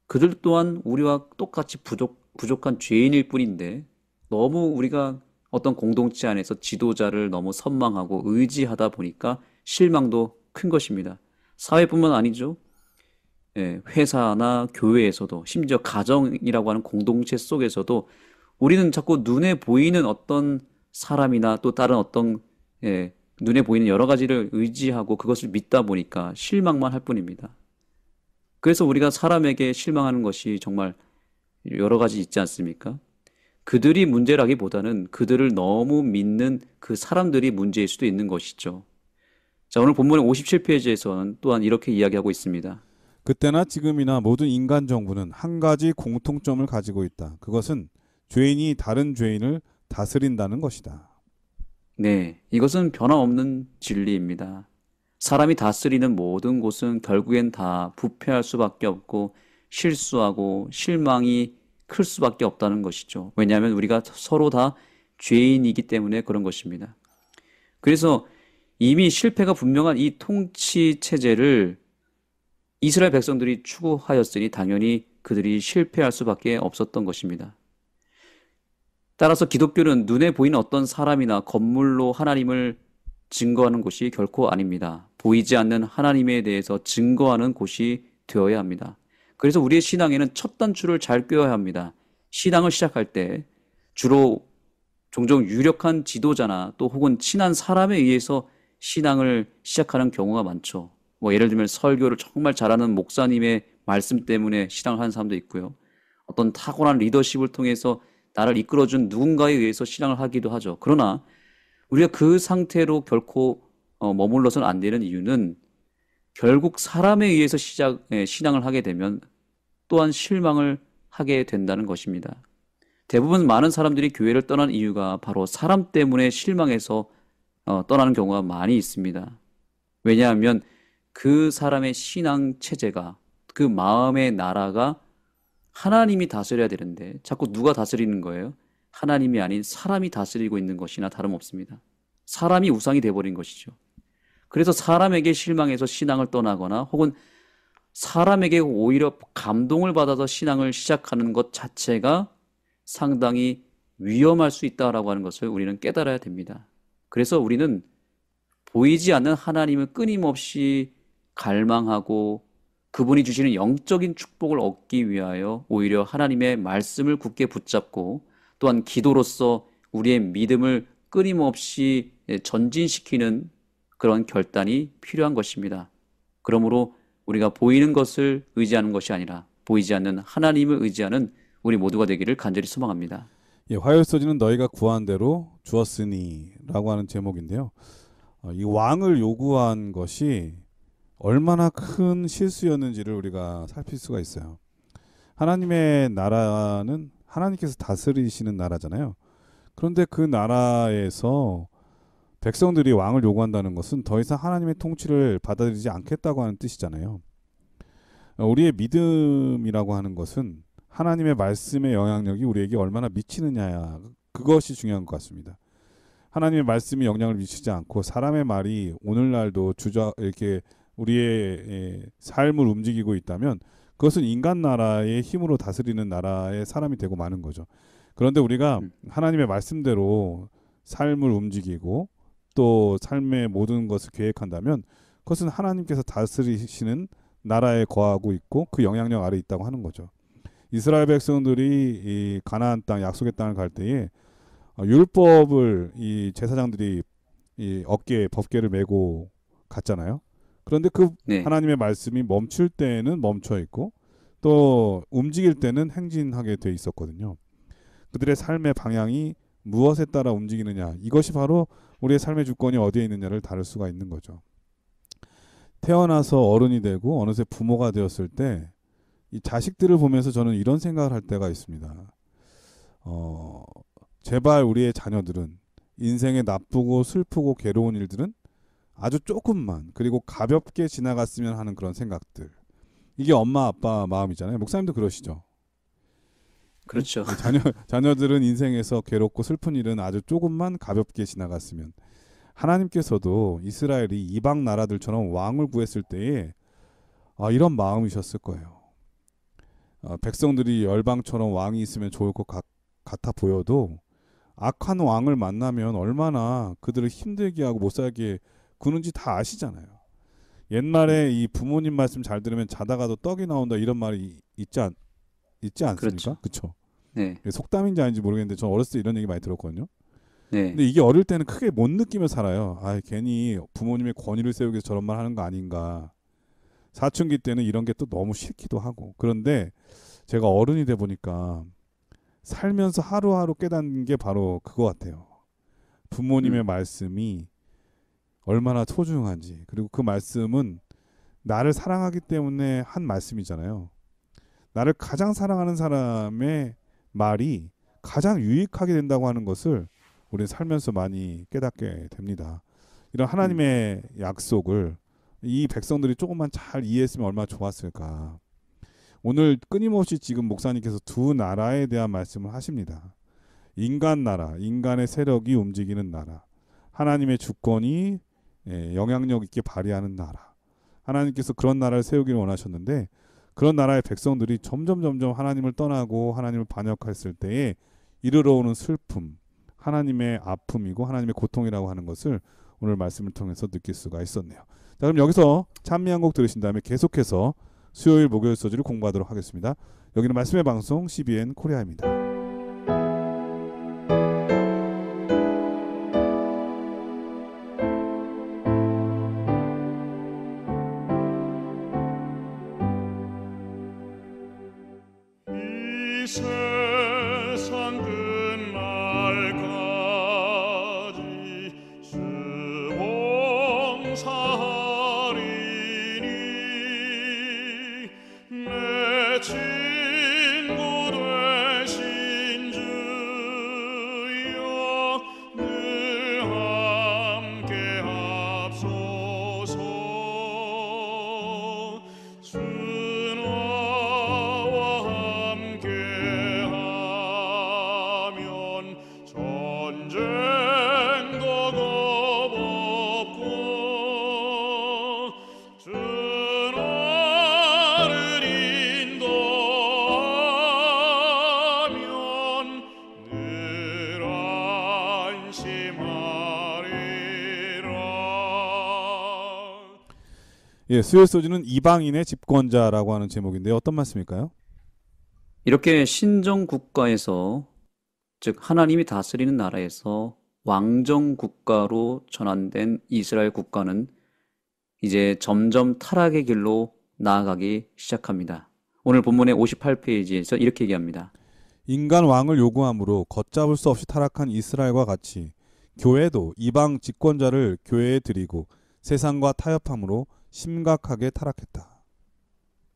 그들 또한 우리와 똑같이 부족한 죄인일 뿐인데 너무 우리가 어떤 공동체 안에서 지도자를 너무 선망하고 의지하다 보니까 실망도 큰 것입니다. 사회뿐만 아니죠. 회사나 교회에서도 심지어 가정이라고 하는 공동체 속에서도 우리는 자꾸 눈에 보이는 어떤 사람이나 또 다른 어떤 눈에 보이는 여러 가지를 의지하고 그것을 믿다 보니까 실망만 할 뿐입니다. 그래서 우리가 사람에게 실망하는 것이 정말 여러 가지 있지 않습니까? 그들이 문제라기보다는 그들을 너무 믿는 그 사람들이 문제일 수도 있는 것이죠. 자, 오늘 본문의 57페이지에서는 또한 이렇게 이야기하고 있습니다. 그때나 지금이나 모든 인간 정부는 한 가지 공통점을 가지고 있다. 그것은 죄인이 다른 죄인을 다스린다는 것이다. 네, 이것은 변함없는 진리입니다. 사람이 다스리는 모든 곳은 결국엔 다 부패할 수밖에 없고 실수하고 실망이 클 수밖에 없다는 것이죠. 왜냐하면 우리가 서로 다 죄인이기 때문에 그런 것입니다. 그래서 이미 실패가 분명한 이 통치 체제를 이스라엘 백성들이 추구하였으니 당연히 그들이 실패할 수밖에 없었던 것입니다. 따라서 기독교는 눈에 보이는 어떤 사람이나 건물로 하나님을 증거하는 곳이 결코 아닙니다. 보이지 않는 하나님에 대해서 증거하는 곳이 되어야 합니다. 그래서 우리의 신앙에는 첫 단추를 잘 꿰어야 합니다. 신앙을 시작할 때 주로 종종 유력한 지도자나 또 혹은 친한 사람에 의해서 신앙을 시작하는 경우가 많죠. 예를 들면 설교를 정말 잘하는 목사님의 말씀 때문에 신앙을 하는 사람도 있고요. 어떤 탁월한 리더십을 통해서 나를 이끌어준 누군가에 의해서 신앙을 하기도 하죠. 그러나 우리가 그 상태로 결코 머물러서는 안 되는 이유는 결국 사람에 의해서 신앙을 하게 되면 또한 실망을 하게 된다는 것입니다. 대부분 많은 사람들이 교회를 떠난 이유가 바로 사람 때문에 실망해서 떠나는 경우가 많이 있습니다. 왜냐하면 그 사람의 신앙 체제가 그 마음의 나라가 하나님이 다스려야 되는데 자꾸 누가 다스리는 거예요? 하나님이 아닌 사람이 다스리고 있는 것이나 다름없습니다. 사람이 우상이 돼버린 것이죠. 그래서 사람에게 실망해서 신앙을 떠나거나 혹은 사람에게 오히려 감동을 받아서 신앙을 시작하는 것 자체가 상당히 위험할 수 있다라고 하는 것을 우리는 깨달아야 됩니다. 그래서 우리는 보이지 않는 하나님을 끊임없이 갈망하고 그분이 주시는 영적인 축복을 얻기 위하여 오히려 하나님의 말씀을 굳게 붙잡고 또한 기도로서 우리의 믿음을 끊임없이 전진시키는 그런 결단이 필요한 것입니다. 그러므로 우리가 보이는 것을 의지하는 것이 아니라 보이지 않는 하나님을 의지하는 우리 모두가 되기를 간절히 소망합니다. 화요일서지는 너희가 구한 대로 주었으니 라고 하는 제목인데요. 이 왕을 요구한 것이 얼마나 큰 실수였는지를 우리가 살필 수가 있어요. 하나님의 나라는 하나님께서 다스리시는 나라잖아요. 그런데 그 나라에서 백성들이 왕을 요구한다는 것은 더 이상 하나님의 통치를 받아들이지 않겠다고 하는 뜻이잖아요. 우리의 믿음이라고 하는 것은 하나님의 말씀의 영향력이 우리에게 얼마나 미치느냐, 그것이 중요한 것 같습니다. 하나님의 말씀이 영향을 미치지 않고 사람의 말이 오늘날도 이렇게 우리의 삶을 움직이고 있다면 그것은 인간 나라의 힘으로 다스리는 나라의 사람이 되고 마는 거죠. 그런데 우리가 하나님의 말씀대로 삶을 움직이고 또 삶의 모든 것을 계획한다면 그것은 하나님께서 다스리시는 나라에 거하고 있고 그 영향력 아래 있다고 하는 거죠. 이스라엘 백성들이 이 가나안 땅 약속의 땅을 갈 때에 율법을 이 제사장들이 이 어깨에 법궤를 메고 갔잖아요. 그런데 그 네. 하나님의 말씀이 멈출 때는 멈춰 있고 또 움직일 때는 행진하게 돼 있었거든요. 그들의 삶의 방향이 무엇에 따라 움직이느냐, 이것이 바로 우리의 삶의 주권이 어디에 있느냐를 다룰 수가 있는 거죠. 태어나서 어른이 되고 어느새 부모가 되었을 때 이 자식들을 보면서 저는 이런 생각을 할 때가 있습니다. 제발 우리의 자녀들은 인생의 나쁘고 슬프고 괴로운 일들은 아주 조금만 그리고 가볍게 지나갔으면 하는 그런 생각들. 이게 엄마 아빠 마음이잖아요. 목사님도 그러시죠. 그렇죠. 자녀들은 인생에서 괴롭고 슬픈 일은 아주 조금만 가볍게 지나갔으면. 하나님께서도 이스라엘이 이방 나라들처럼 왕을 구했을 때에 이런 마음이셨을 거예요. 백성들이 열방처럼 왕이 있으면 좋을 것 같아 보여도 악한 왕을 만나면 얼마나 그들을 힘들게 하고 못 살게 구는지 다 아시잖아요. 옛말에 이 부모님 말씀 잘 들으면 자다가도 떡이 나온다 이런 말이 있지 않습니까? 그렇죠. 그렇죠. 네. 속담인지 아닌지 모르겠는데 저 어렸을 때 이런 얘기 많이 들었거든요. 네. 근데 이게 어릴 때는 크게 못 느끼며 살아요. 괜히 부모님의 권위를 세우기 위해서 저런 말 하는 거 아닌가. 사춘기 때는 이런 게 또 너무 싫기도 하고. 그런데 제가 어른이 돼 보니까 살면서 하루하루 깨닫는 게 바로 그거 같아요. 부모님의 말씀이 얼마나 소중한지. 그리고 그 말씀은 나를 사랑하기 때문에 한 말씀이잖아요. 나를 가장 사랑하는 사람의 말이 가장 유익하게 된다고 하는 것을 우리는 살면서 많이 깨닫게 됩니다. 이런 하나님의 약속을 이 백성들이 조금만 잘 이해했으면 얼마나 좋았을까. 오늘 끊임없이 지금 목사님께서 두 나라에 대한 말씀을 하십니다. 인간 나라, 인간의 세력이 움직이는 나라, 하나님의 주권이 영향력 있게 발휘하는 나라. 하나님께서 그런 나라를 세우기를 원하셨는데 그런 나라의 백성들이 점점 하나님을 떠나고 하나님을 반역했을 때에 이르러 오는 슬픔, 하나님의 아픔이고 하나님의 고통이라고 하는 것을 오늘 말씀을 통해서 느낄 수가 있었네요. 자, 그럼 여기서 찬미 한 곡 들으신 다음에 계속해서 수요일 목요일 소지를 공부하도록 하겠습니다. 여기는 말씀의 방송 CBN 코리아입니다. 이 세상 끝날까지 수봉사하리니 내 친구 되신 주여 늘 함께 합소서. 전쟁도 겁없고 주 나를 인도하면 늘 안심하리라. 수요일 소지는 이방인의 집권자라고 하는 제목인데요. 어떤 말씀일까요? 이렇게 신정 국가에서 즉 하나님이 다스리는 나라에서 왕정 국가로 전환된 이스라엘 국가는 이제 점점 타락의 길로 나아가기 시작합니다. 오늘 본문의 58페이지에서 이렇게 얘기합니다. 인간 왕을 요구함으로 걷잡을 수 없이 타락한 이스라엘과 같이 교회도 이방 집권자를 교회에 드리고 세상과 타협함으로 심각하게 타락했다.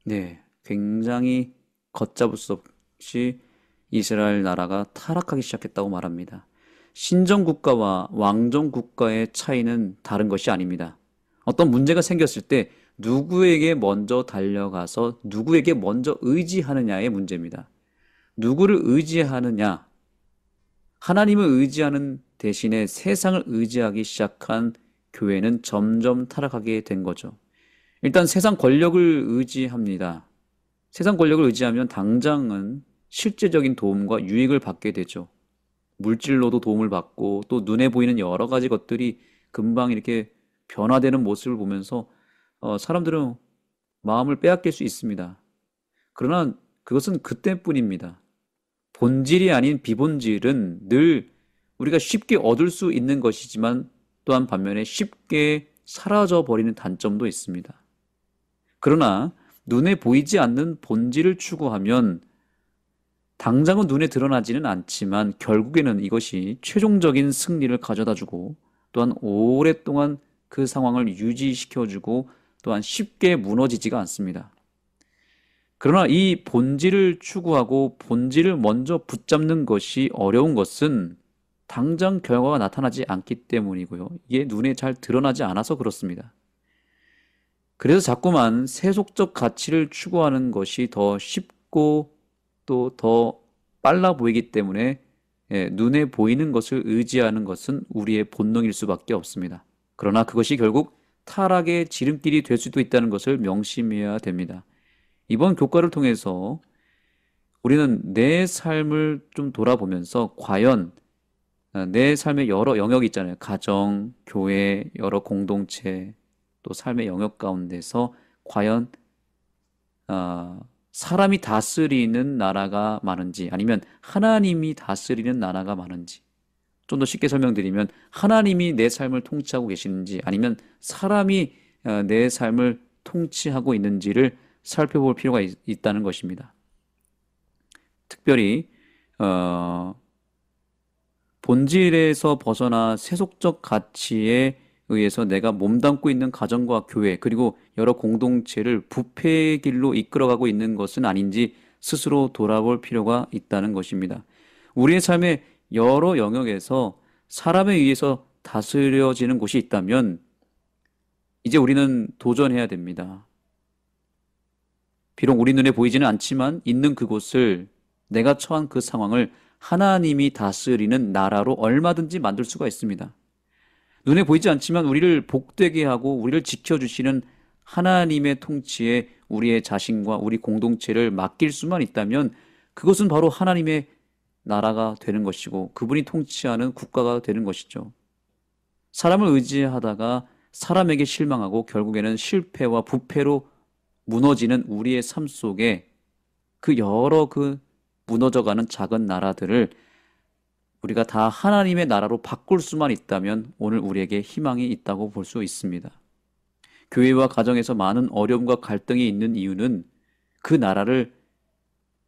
네, 굉장히 걷잡을 수 없이 이스라엘 나라가 타락하기 시작했다고 말합니다. 신정 국가와 왕정 국가의 차이는 다른 것이 아닙니다. 어떤 문제가 생겼을 때 누구에게 먼저 달려가서 누구에게 먼저 의지하느냐의 문제입니다. 누구를 의지하느냐? 하나님을 의지하는 대신에 세상을 의지하기 시작한 교회는 점점 타락하게 된 거죠. 일단 세상 권력을 의지합니다. 세상 권력을 의지하면 당장은 실제적인 도움과 유익을 받게 되죠. 물질로도 도움을 받고 또 눈에 보이는 여러 가지 것들이 금방 이렇게 변화되는 모습을 보면서 사람들은 마음을 빼앗길 수 있습니다. 그러나 그것은 그때뿐입니다. 본질이 아닌 비본질은 늘 우리가 쉽게 얻을 수 있는 것이지만 또한 반면에 쉽게 사라져 버리는 단점도 있습니다. 그러나 눈에 보이지 않는 본질을 추구하면 당장은 눈에 드러나지는 않지만 결국에는 이것이 최종적인 승리를 가져다주고 또한 오랫동안 그 상황을 유지시켜주고 또한 쉽게 무너지지가 않습니다. 그러나 이 본질을 추구하고 본질을 먼저 붙잡는 것이 어려운 것은 당장 결과가 나타나지 않기 때문이고요. 이게 눈에 잘 드러나지 않아서 그렇습니다. 그래서 자꾸만 세속적 가치를 추구하는 것이 더 쉽고 또 더 빨라 보이기 때문에 눈에 보이는 것을 의지하는 것은 우리의 본능일 수밖에 없습니다. 그러나 그것이 결국 타락의 지름길이 될 수도 있다는 것을 명심해야 됩니다. 이번 교과를 통해서 우리는 내 삶을 좀 돌아보면서 과연 내 삶의 여러 영역이 있잖아요. 가정, 교회, 여러 공동체, 또 삶의 영역 가운데서 과연 사람이 다스리는 나라가 많은지 아니면 하나님이 다스리는 나라가 많은지, 좀 더 쉽게 설명드리면 하나님이 내 삶을 통치하고 계시는지 아니면 사람이 내 삶을 통치하고 있는지를 살펴볼 필요가 있다는 것입니다. 특별히 본질에서 벗어나 세속적 가치에 의해서 내가 몸담고 있는 가정과 교회 그리고 여러 공동체를 부패의 길로 이끌어가고 있는 것은 아닌지 스스로 돌아볼 필요가 있다는 것입니다. 우리의 삶의 여러 영역에서 사람에 의해서 다스려지는 곳이 있다면 이제 우리는 도전해야 됩니다. 비록 우리 눈에 보이지는 않지만 있는 그곳을, 내가 처한 그 상황을 하나님이 다스리는 나라로 얼마든지 만들 수가 있습니다. 눈에 보이지 않지만 우리를 복되게 하고 우리를 지켜주시는 하나님의 통치에 우리의 자신과 우리 공동체를 맡길 수만 있다면 그것은 바로 하나님의 나라가 되는 것이고 그분이 통치하는 국가가 되는 것이죠. 사람을 의지하다가 사람에게 실망하고 결국에는 실패와 부패로 무너지는 우리의 삶 속에 그 여러 무너져가는 작은 나라들을 우리가 다 하나님의 나라로 바꿀 수만 있다면 오늘 우리에게 희망이 있다고 볼 수 있습니다. 교회와 가정에서 많은 어려움과 갈등이 있는 이유는 그 나라를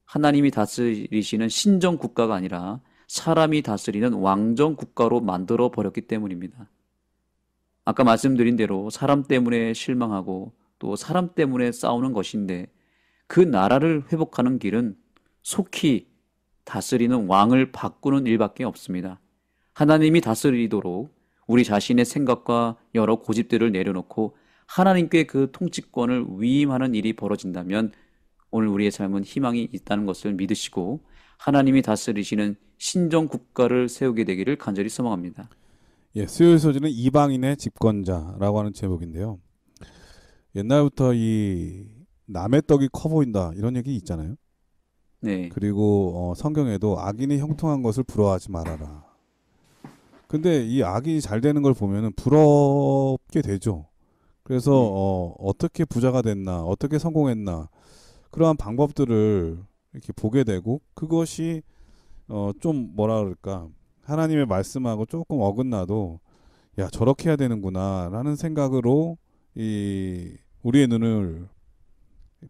하나님이 다스리시는 신정 국가가 아니라 사람이 다스리는 왕정 국가로 만들어 버렸기 때문입니다. 아까 말씀드린 대로 사람 때문에 실망하고 또 사람 때문에 싸우는 것인데 그 나라를 회복하는 길은 속히 다스리는 왕을 바꾸는 일밖에 없습니다. 하나님이 다스리도록 우리 자신의 생각과 여러 고집들을 내려놓고 하나님께 그 통치권을 위임하는 일이 벌어진다면 오늘 우리의 삶은 희망이 있다는 것을 믿으시고 하나님이 다스리시는 신정 국가를 세우게 되기를 간절히 소망합니다. 예, 수요일 소지는 이방인의 집권자라고 하는 제목인데요. 옛날부터 이 남의 떡이 커 보인다 이런 얘기 있잖아요. 네. 그리고 성경에도 악인이 형통한 것을 부러워하지 말아라. 근데 이 악인이 잘 되는 걸 보면은 부럽게 되죠. 그래서 어떻게 부자가 됐나, 어떻게 성공했나 그러한 방법들을 이렇게 보게 되고 그것이 좀 뭐라 그럴까 하나님의 말씀하고 조금 어긋나도 야 저렇게 해야 되는구나라는 생각으로 우리의 눈을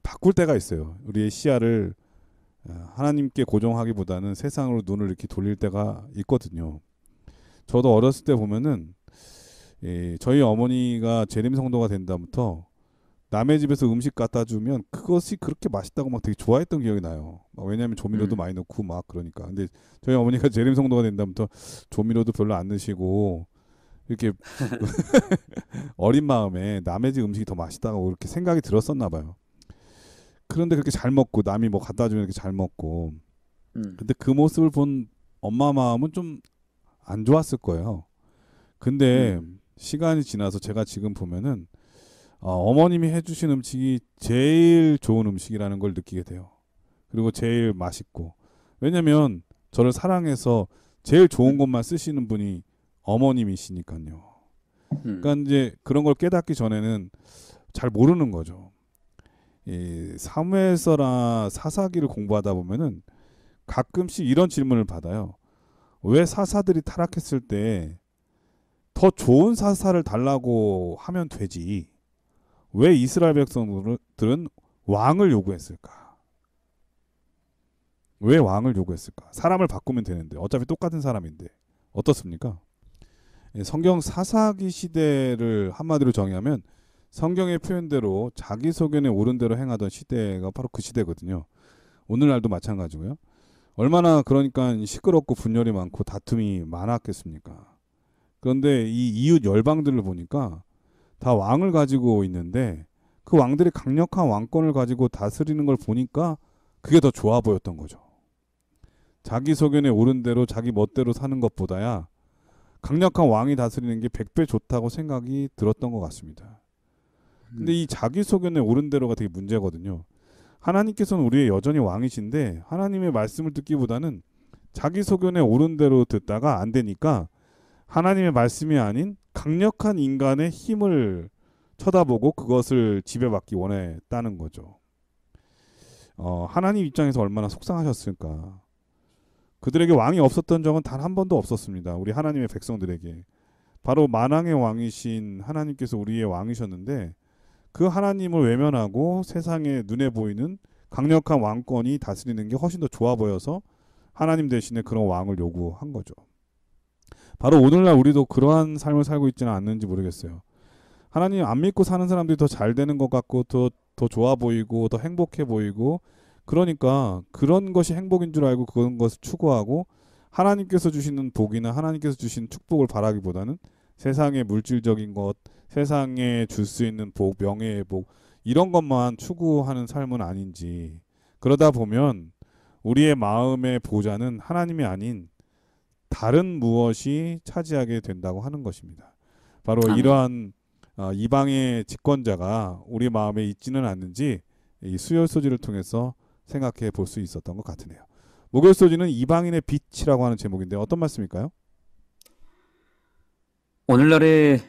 바꿀 때가 있어요. 우리의 시야를 하나님께 고정하기보다는 세상으로 눈을 이렇게 돌릴 때가 있거든요. 저도 어렸을 때 보면은 저희 어머니가 재림 성도가 된 다음부터 남의 집에서 음식 갖다 주면 그것이 그렇게 맛있다고 막 되게 좋아했던 기억이 나요. 왜냐하면 조미료도 많이 넣고 막 그러니까. 근데 저희 어머니가 재림 성도가 된 다음부터 조미료도 별로 안 넣으시고 이렇게 어린 마음에 남의 집 음식이 더 맛있다고 그렇게 생각이 들었었나 봐요. 그런데 그렇게 잘 먹고 남이 뭐 갖다 주면 이렇게 잘 먹고 근데 그 모습을 본 엄마 마음은 좀 안 좋았을 거예요. 근데 시간이 지나서 제가 지금 보면은 어머님이 해주신 음식이 제일 좋은 음식이라는 걸 느끼게 돼요. 그리고 제일 맛있고. 왜냐면 저를 사랑해서 제일 좋은 것만 쓰시는 분이 어머님이시니까요. 그러니까 이제 그런 걸 깨닫기 전에는 잘 모르는 거죠. 이 사무엘서나 사사기를 공부하다 보면은 가끔씩 이런 질문을 받아요. 왜 사사들이 타락했을 때 더 좋은 사사를 달라고 하면 되지? 왜 이스라엘 백성들은 왕을 요구했을까? 왜 왕을 요구했을까? 사람을 바꾸면 되는데 어차피 똑같은 사람인데 어떻습니까? 성경 사사기 시대를 한마디로 정의하면 성경의 표현대로 자기 소견에 옳은 대로 행하던 시대가 바로 그 시대거든요. 오늘날도 마찬가지고요. 얼마나 그러니까 시끄럽고 분열이 많고 다툼이 많았겠습니까? 그런데 이 이웃 열방들을 보니까 다 왕을 가지고 있는데 그 왕들이 강력한 왕권을 가지고 다스리는 걸 보니까 그게 더 좋아 보였던 거죠. 자기 소견에 옳은 대로 자기 멋대로 사는 것보다야 강력한 왕이 다스리는 게 100배 좋다고 생각이 들었던 것 같습니다. 근데 이 자기 소견에 옳은 대로가 되게 문제거든요. 하나님께서는 우리의 여전히 왕이신데 하나님의 말씀을 듣기보다는 자기 소견에 옳은 대로 듣다가 안 되니까 하나님의 말씀이 아닌 강력한 인간의 힘을 쳐다보고 그것을 지배받기 원했다는 거죠. 하나님 입장에서 얼마나 속상하셨을까. 그들에게 왕이 없었던 적은 단 한 번도 없었습니다. 우리 하나님의 백성들에게. 바로 만왕의 왕이신 하나님께서 우리의 왕이셨는데 그 하나님을 외면하고 세상에 눈에 보이는 강력한 왕권이 다스리는 게 훨씬 더 좋아 보여서 하나님 대신에 그런 왕을 요구한 거죠. 바로 오늘날 우리도 그러한 삶을 살고 있지는 않는지 모르겠어요. 하나님 안 믿고 사는 사람들이 더 잘 되는 것 같고 더 좋아 보이고 더 행복해 보이고 그러니까 그런 것이 행복인 줄 알고 그런 것을 추구하고 하나님께서 주시는 복이나 하나님께서 주신 축복을 바라기보다는 세상의 물질적인 것, 세상에 줄 수 있는 복, 명예의 복 이런 것만 추구하는 삶은 아닌지. 그러다 보면 우리의 마음의 보좌는 하나님이 아닌 다른 무엇이 차지하게 된다고 하는 것입니다. 바로 이러한 이방의 집권자가 우리 마음에 있지는 않는지 이 수혈소지를 통해서 생각해 볼 수 있었던 것 같으네요. 목요소지는 이방인의 빛이라고 하는 제목인데 어떤 말씀일까요? 오늘날의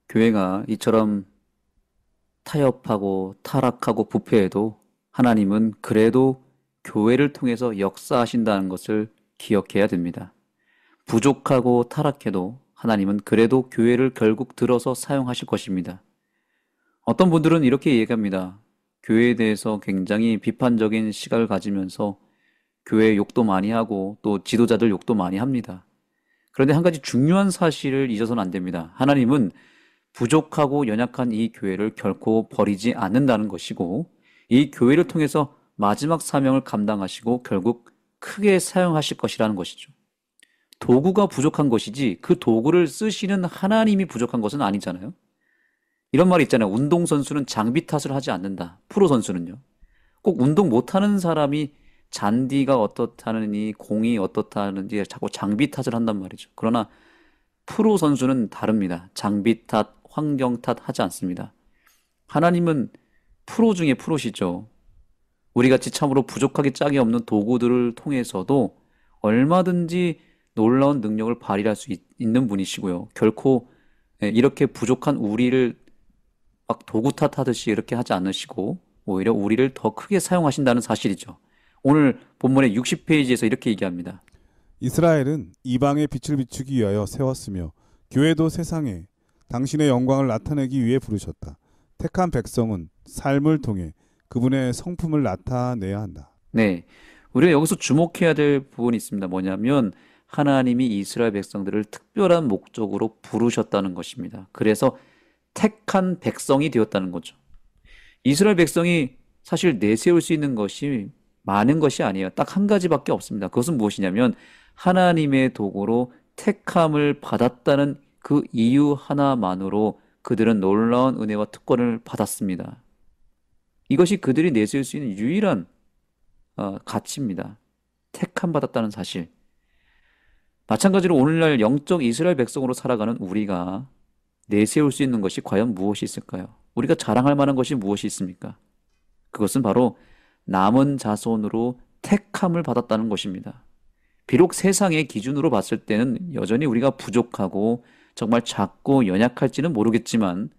교회가 이처럼 타협하고 타락하고 부패해도 하나님은 그래도 교회를 통해서 역사하신다는 것을 기억해야 됩니다. 부족하고 타락해도 하나님은 그래도 교회를 결국 들어서 사용하실 것입니다. 어떤 분들은 이렇게 얘기합니다. 교회에 대해서 굉장히 비판적인 시각을 가지면서 교회 욕도 많이 하고 또 지도자들 욕도 많이 합니다. 그런데 한 가지 중요한 사실을 잊어서는 안 됩니다. 하나님은 부족하고 연약한 이 교회를 결코 버리지 않는다는 것이고 이 교회를 통해서 마지막 사명을 감당하시고 결국 크게 사용하실 것이라는 것이죠. 도구가 부족한 것이지 그 도구를 쓰시는 하나님이 부족한 것은 아니잖아요. 이런 말이 있잖아요. 운동선수는 장비 탓을 하지 않는다. 프로 선수는요. 꼭 운동 못하는 사람이 잔디가 어떻다느니 공이 어떻다는지 자꾸 장비 탓을 한단 말이죠. 그러나 프로 선수는 다릅니다. 장비 탓, 환경 탓 하지 않습니다. 하나님은 프로 중에 프로시죠. 우리같이 참으로 부족하기 짝이 없는 도구들을 통해서도 얼마든지 놀라운 능력을 발휘할 수 있는 분이시고요. 결코 이렇게 부족한 우리를 막 도구 탓하듯이 이렇게 하지 않으시고 오히려 우리를 더 크게 사용하신다는 사실이죠. 오늘 본문의 60페이지에서 이렇게 얘기합니다. 이스라엘은 이방의 빛을 비추기 위하여 세웠으며 교회도 세상에 당신의 영광을 나타내기 위해 부르셨다. 택한 백성은 삶을 통해 그분의 성품을 나타내야 한다. 네, 우리가 여기서 주목해야 될 부분이 있습니다. 뭐냐면 하나님이 이스라엘 백성들을 특별한 목적으로 부르셨다는 것입니다. 그래서 택한 백성이 되었다는 거죠. 이스라엘 백성이 사실 내세울 수 있는 것이 많은 것이 아니에요. 딱 한 가지밖에 없습니다. 그것은 무엇이냐면 하나님의 도구로 택함을 받았다는 그 이유 하나만으로 그들은 놀라운 은혜와 특권을 받았습니다. 이것이 그들이 내세울 수 있는 유일한 가치입니다. 택함 받았다는 사실. 마찬가지로 오늘날 영적 이스라엘 백성으로 살아가는 우리가 내세울 수 있는 것이 과연 무엇이 있을까요? 우리가 자랑할 만한 것이 무엇이 있습니까? 그것은 바로 남은 자손으로 택함을 받았다는 것입니다. 비록 세상의 기준으로 봤을 때는 여전히 우리가 부족하고 정말 작고 연약할지는 모르겠지만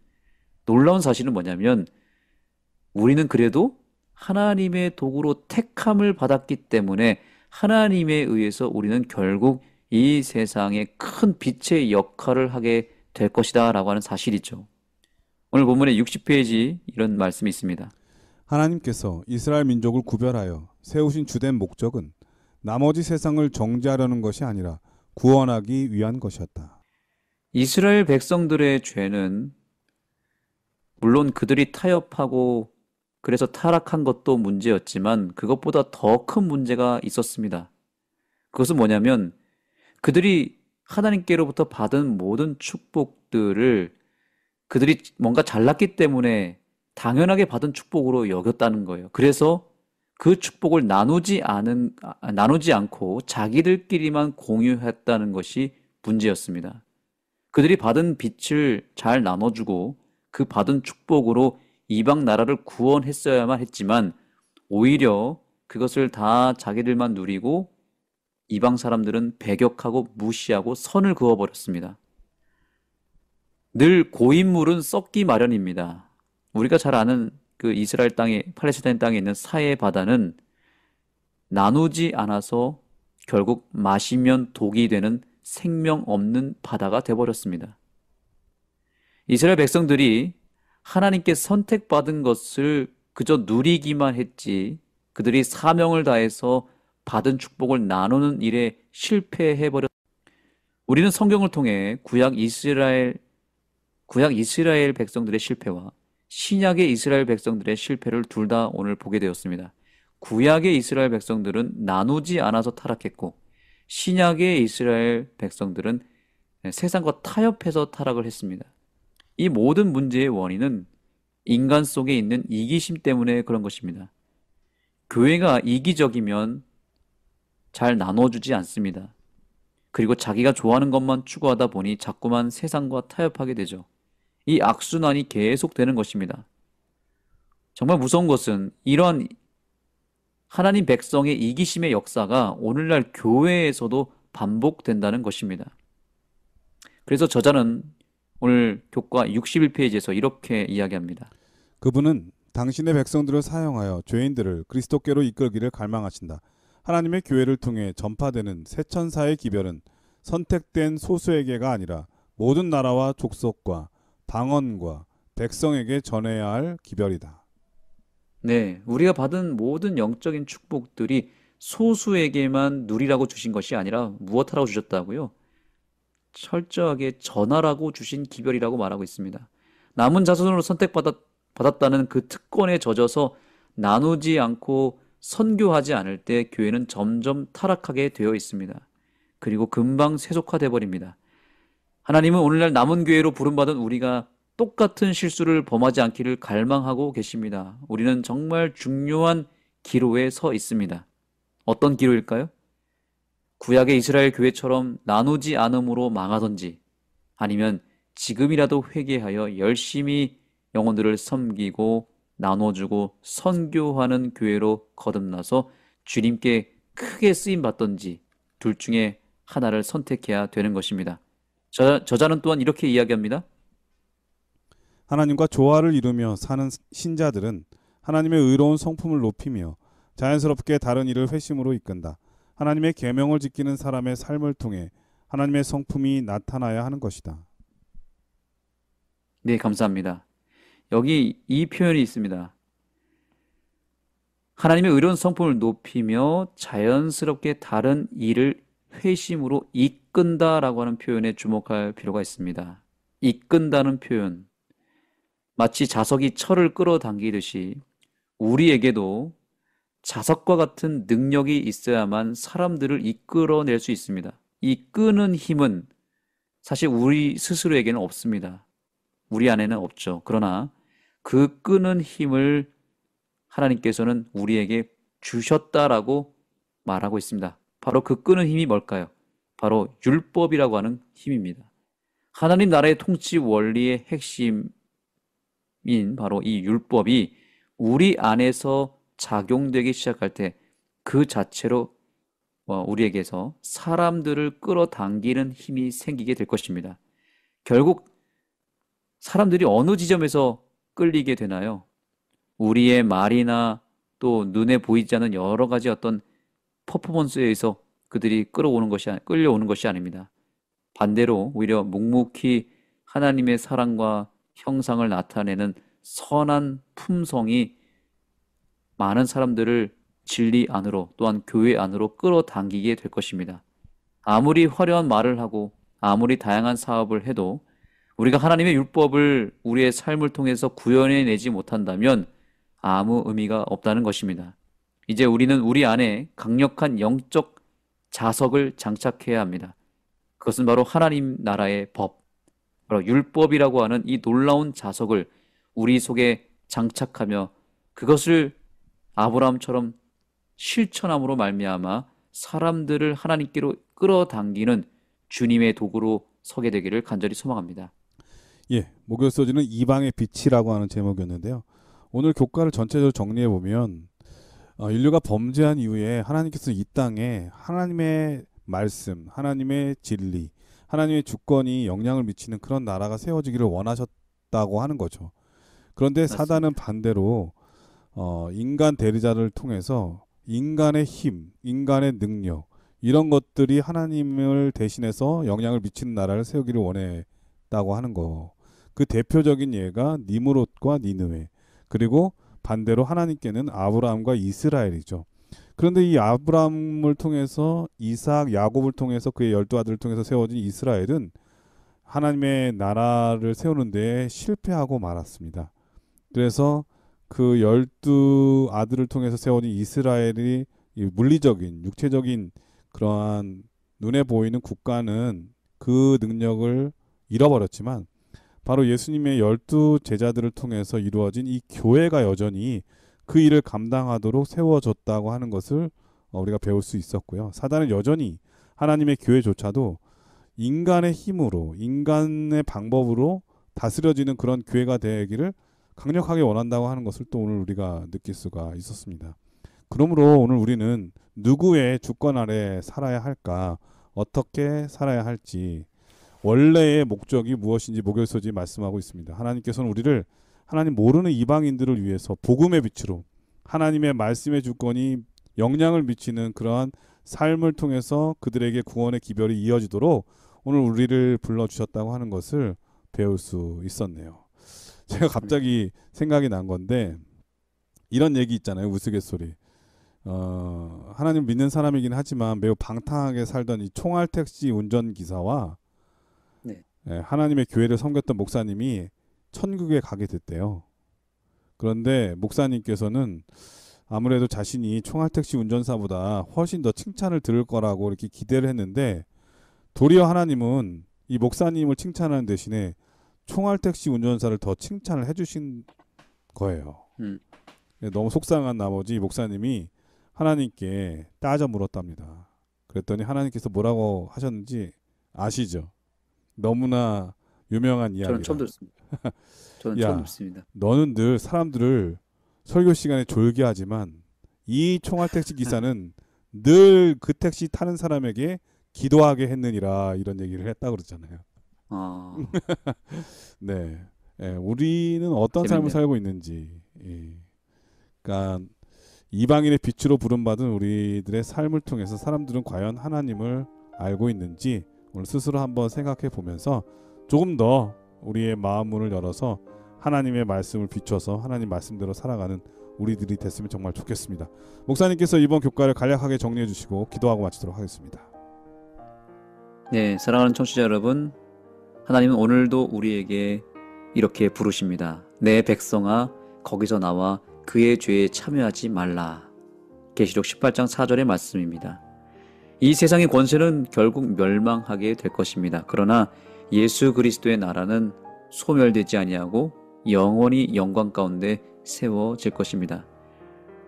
놀라운 사실은 뭐냐면 우리는 그래도 하나님의 도구로 택함을 받았기 때문에 하나님에 의해서 우리는 결국 이 세상에 큰 빛의 역할을 하게 될 것이다 라고 하는 사실이죠. 오늘 본문의 60페이지 이런 말씀이 있습니다. 하나님께서 이스라엘 민족을 구별하여 세우신 주된 목적은 나머지 세상을 정죄하려는 것이 아니라 구원하기 위한 것이었다. 이스라엘 백성들의 죄는 물론 그들이 타협하고 그래서 타락한 것도 문제였지만 그것보다 더 큰 문제가 있었습니다. 그것은 뭐냐면 그들이 하나님께로부터 받은 모든 축복들을 그들이 뭔가 잘났기 때문에 당연하게 받은 축복으로 여겼다는 거예요. 그래서 그 축복을 나누지 않고 자기들끼리만 공유했다는 것이 문제였습니다. 그들이 받은 빛을 잘 나눠주고 그 받은 축복으로 이방 나라를 구원했어야만 했지만 오히려 그것을 다 자기들만 누리고 이방 사람들은 배격하고 무시하고 선을 그어버렸습니다. 늘 고인물은 썩기 마련입니다. 우리가 잘 아는 그 이스라엘 땅에, 팔레스타인 땅에 있는 사해 바다는 나누지 않아서 결국 마시면 독이 되는 생명 없는 바다가 되어버렸습니다. 이스라엘 백성들이 하나님께 선택받은 것을 그저 누리기만 했지 그들이 사명을 다해서 받은 축복을 나누는 일에 실패해버렸습니다. 우리는 성경을 통해 구약 이스라엘 백성들의 실패와 신약의 이스라엘 백성들의 실패를 둘 다 오늘 보게 되었습니다. 구약의 이스라엘 백성들은 나누지 않아서 타락했고 신약의 이스라엘 백성들은 세상과 타협해서 타락을 했습니다. 이 모든 문제의 원인은 인간 속에 있는 이기심 때문에 그런 것입니다. 교회가 이기적이면 잘 나눠주지 않습니다. 그리고 자기가 좋아하는 것만 추구하다 보니 자꾸만 세상과 타협하게 되죠. 이 악순환이 계속되는 것입니다. 정말 무서운 것은 이러한 하나님 백성의 이기심의 역사가 오늘날 교회에서도 반복된다는 것입니다. 그래서 저자는 오늘 교과 61페이지에서 이렇게 이야기합니다. 그분은 당신의 백성들을 사용하여 죄인들을 그리스도께로 이끌기를 갈망하신다. 하나님의 교회를 통해 전파되는 새천사의 기별은 선택된 소수에게가 아니라 모든 나라와 족속과 방언과 백성에게 전해야 할 기별이다. 네, 우리가 받은 모든 영적인 축복들이 소수에게만 누리라고 주신 것이 아니라 무엇하라고 주셨다고요? 철저하게 전하라고 주신 기별이라고 말하고 있습니다. 남은 자손으로 선택받았다는 그 특권에 젖어서 나누지 않고 선교하지 않을 때 교회는 점점 타락하게 되어 있습니다. 그리고 금방 세속화돼 버립니다. 하나님은 오늘날 남은 교회로 부름받은 우리가 똑같은 실수를 범하지 않기를 갈망하고 계십니다. 우리는 정말 중요한 기로에 서 있습니다. 어떤 기로일까요? 구약의 이스라엘 교회처럼 나누지 않음으로 망하든지 아니면 지금이라도 회개하여 열심히 영혼들을 섬기고 나눠주고 선교하는 교회로 거듭나서 주님께 크게 쓰임받든지 둘 중에 하나를 선택해야 되는 것입니다. 저자는 또한 이렇게 이야기합니다. 하나님과 조화를 이루며 사는 신자들은 하나님의 의로운 성품을 높이며 자연스럽게 다른 일을 회심으로 이끈다. 하나님의 계명을 지키는 사람의 삶을 통해 하나님의 성품이 나타나야 하는 것이다. 네, 감사합니다. 여기 이 표현이 있습니다. 하나님의 의로운 성품을 높이며 자연스럽게 다른 일을 회심으로 이끈다라고 하는 표현에 주목할 필요가 있습니다. 이끈다는 표현, 마치 자석이 철을 끌어당기듯이 우리에게도 자석과 같은 능력이 있어야만 사람들을 이끌어낼 수 있습니다. 이 끄는 힘은 사실 우리 스스로에게는 없습니다. 우리 안에는 없죠. 그러나 그 끄는 힘을 하나님께서는 우리에게 주셨다라고 말하고 있습니다. 바로 그 끄는 힘이 뭘까요? 바로 율법이라고 하는 힘입니다. 하나님 나라의 통치 원리의 핵심인 바로 이 율법이 우리 안에서 작용되기 시작할 때 그 자체로 우리에게서 사람들을 끌어당기는 힘이 생기게 될 것입니다. 결국 사람들이 어느 지점에서 끌리게 되나요? 우리의 말이나 또 눈에 보이지 않는 여러 가지 어떤 퍼포먼스에 의해서 그들이 끌려오는 것이 아닙니다. 반대로 오히려 묵묵히 하나님의 사랑과 형상을 나타내는 선한 품성이 많은 사람들을 진리 안으로 또한 교회 안으로 끌어당기게 될 것입니다. 아무리 화려한 말을 하고 아무리 다양한 사업을 해도 우리가 하나님의 율법을 우리의 삶을 통해서 구현해내지 못한다면 아무 의미가 없다는 것입니다. 이제 우리는 우리 안에 강력한 영적 자석을 장착해야 합니다. 그것은 바로 하나님 나라의 법, 바로 율법이라고 하는 이 놀라운 자석을 우리 속에 장착하며 그것을 아브라함처럼 실천함으로 말미암아 사람들을 하나님께로 끌어당기는 주님의 도구로 서게 되기를 간절히 소망합니다. 예, 목요일 소지는 이방의 빛이라고 하는 제목이었는데요. 오늘 교과를 전체적으로 정리해 보면 인류가 범죄한 이후에 하나님께서 이 땅에 하나님의 말씀, 하나님의 진리, 하나님의 주권이 영향을 미치는 그런 나라가 세워지기를 원하셨다고 하는 거죠. 그런데 맞습니다. 사단은 반대로 인간 대리자를 통해서 인간의 힘, 인간의 능력 이런 것들이 하나님을 대신해서 영향을 미치는 나라를 세우기를 원했다고 하는 거. 그 대표적인 예가 니므롯과 니느웨, 그리고 반대로 하나님께는 아브라함과 이스라엘이죠. 그런데 이 아브라함을 통해서 이삭, 야곱을 통해서 그의 12아들을 통해서 세워진 이스라엘은 하나님의 나라를 세우는 데 실패하고 말았습니다. 그래서 그 12아들을 통해서 세워진 이스라엘이 물리적인, 육체적인 그러한 눈에 보이는 국가는 그 능력을 잃어버렸지만 바로 예수님의 12제자들을 통해서 이루어진 이 교회가 여전히 그 일을 감당하도록 세워졌다고 하는 것을 우리가 배울 수 있었고요. 사단은 여전히 하나님의 교회조차도 인간의 힘으로, 인간의 방법으로 다스려지는 그런 교회가 되기를 강력하게 원한다고 하는 것을 또 오늘 우리가 느낄 수가 있었습니다. 그러므로 오늘 우리는 누구의 주권 아래 살아야 할까, 어떻게 살아야 할지, 원래의 목적이 무엇인지 목요일 소지 말씀하고 있습니다. 하나님께서는 우리를 하나님 모르는 이방인들을 위해서 복음의 빛으로 하나님의 말씀의 주권이 영향을 미치는 그러한 삶을 통해서 그들에게 구원의 기별이 이어지도록 오늘 우리를 불러주셨다고 하는 것을 배울 수 있었네요. 제가 갑자기 생각이 난 건데 이런 얘기 있잖아요. 우스갯소리. 하나님 믿는 사람이긴 하지만 매우 방탕하게 살던 이 총알택시 운전기사와 하나님의 교회를 섬겼던 목사님이 천국에 가게 됐대요. 그런데 목사님께서는 아무래도 자신이 총알택시 운전사보다 훨씬 더 칭찬을 들을 거라고 이렇게 기대를 했는데 도리어 하나님은 이 목사님을 칭찬하는 대신에 총알택시 운전사를 더 칭찬을 해주신 거예요. 너무 속상한 나머지 목사님이 하나님께 따져 물었답니다. 그랬더니 하나님께서 뭐라고 하셨는지 아시죠? 너무나 유명한 이야기라. 저는 처음 들었습니다. 저는 야, 처음 듣습니다. 너는 늘 사람들을 설교 시간에 졸게 하지만 이 총알택시 기사는 늘 그 택시 타는 사람에게 기도하게 했느니라 이런 얘기를 했다고 그러잖아요. 네, 우리는 어떤 삶을 재밌네요. 살고 있는지, 그러니까 이방인의 빛으로 부름받은 우리들의 삶을 통해서 사람들은 과연 하나님을 알고 있는지 오늘 스스로 한번 생각해 보면서 조금 더 우리의 마음 문을 열어서 하나님의 말씀을 비춰서 하나님 말씀대로 살아가는 우리들이 됐으면 정말 좋겠습니다. 목사님께서 이번 교과를 간략하게 정리해 주시고 기도하고 마치도록 하겠습니다. 네, 사랑하는 청취자 여러분, 하나님은 오늘도 우리에게 이렇게 부르십니다. 내 백성아, 거기서 나와 그의 죄에 참여하지 말라. 계시록 18장 4절의 말씀입니다. 이 세상의 권세는 결국 멸망하게 될 것입니다. 그러나 예수 그리스도의 나라는 소멸되지 아니하고 영원히 영광 가운데 세워질 것입니다.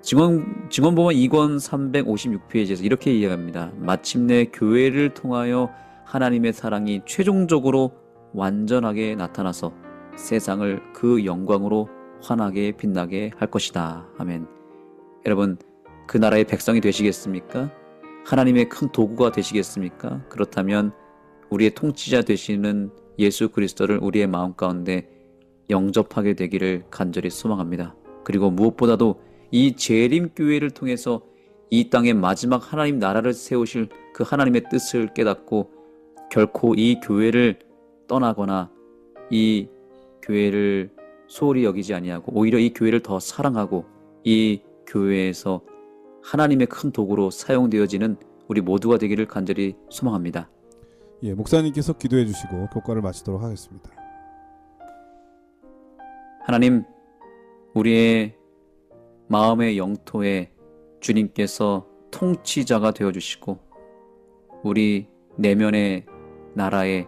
증언보면 2권 356페이지에서 이렇게 이야기합니다. 마침내 교회를 통하여 하나님의 사랑이 최종적으로 완전하게 나타나서 세상을 그 영광으로 환하게 빛나게 할 것이다. 아멘. 여러분, 그 나라의 백성이 되시겠습니까? 하나님의 큰 도구가 되시겠습니까? 그렇다면 우리의 통치자 되시는 예수 그리스도를 우리의 마음 가운데 영접하게 되기를 간절히 소망합니다. 그리고 무엇보다도 이 재림교회를 통해서 이 땅의 마지막 하나님 나라를 세우실 그 하나님의 뜻을 깨닫고 결코 이 교회를 떠나거나 이 교회를 소홀히 여기지 아니하고 오히려 이 교회를 더 사랑하고 이 교회에서 하나님의 큰 도구로 사용되어지는 우리 모두가 되기를 간절히 소망합니다. 예, 목사님께서 기도해 주시고 교과를 마치도록 하겠습니다. 하나님, 우리의 마음의 영토에 주님께서 통치자가 되어주시고 우리 내면의 나라에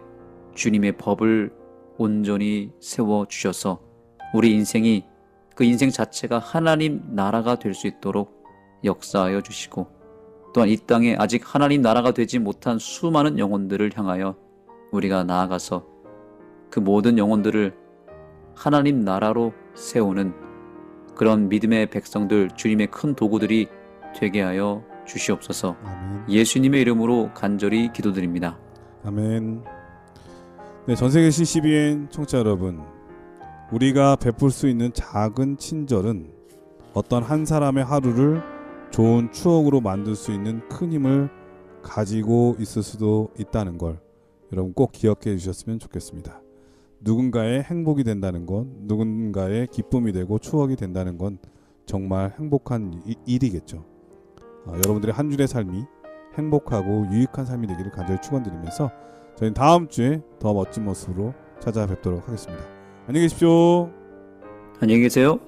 주님의 법을 온전히 세워주셔서 우리 인생이 그 인생 자체가 하나님 나라가 될 수 있도록 역사하여 주시고 또한 이 땅에 아직 하나님 나라가 되지 못한 수많은 영혼들을 향하여 우리가 나아가서 그 모든 영혼들을 하나님 나라로 세우는 그런 믿음의 백성들, 주님의 큰 도구들이 되게 하여 주시옵소서. 아멘. 예수님의 이름으로 간절히 기도드립니다. 아멘. 네, 전세계 CCBN 청취자 여러분, 우리가 베풀 수 있는 작은 친절은 어떤 한 사람의 하루를 좋은 추억으로 만들 수 있는 큰 힘을 가지고 있을 수도 있다는 걸 여러분 꼭 기억해 주셨으면 좋겠습니다. 누군가의 행복이 된다는 건, 누군가의 기쁨이 되고 추억이 된다는 건 정말 행복한 일이겠죠. 여러분들의 한 주의 삶이 행복하고 유익한 삶이 되기를 간절히 축원드리면서 저희는 다음 주에 더 멋진 모습으로 찾아뵙도록 하겠습니다. 안녕히 계십시오. 안녕히 계세요.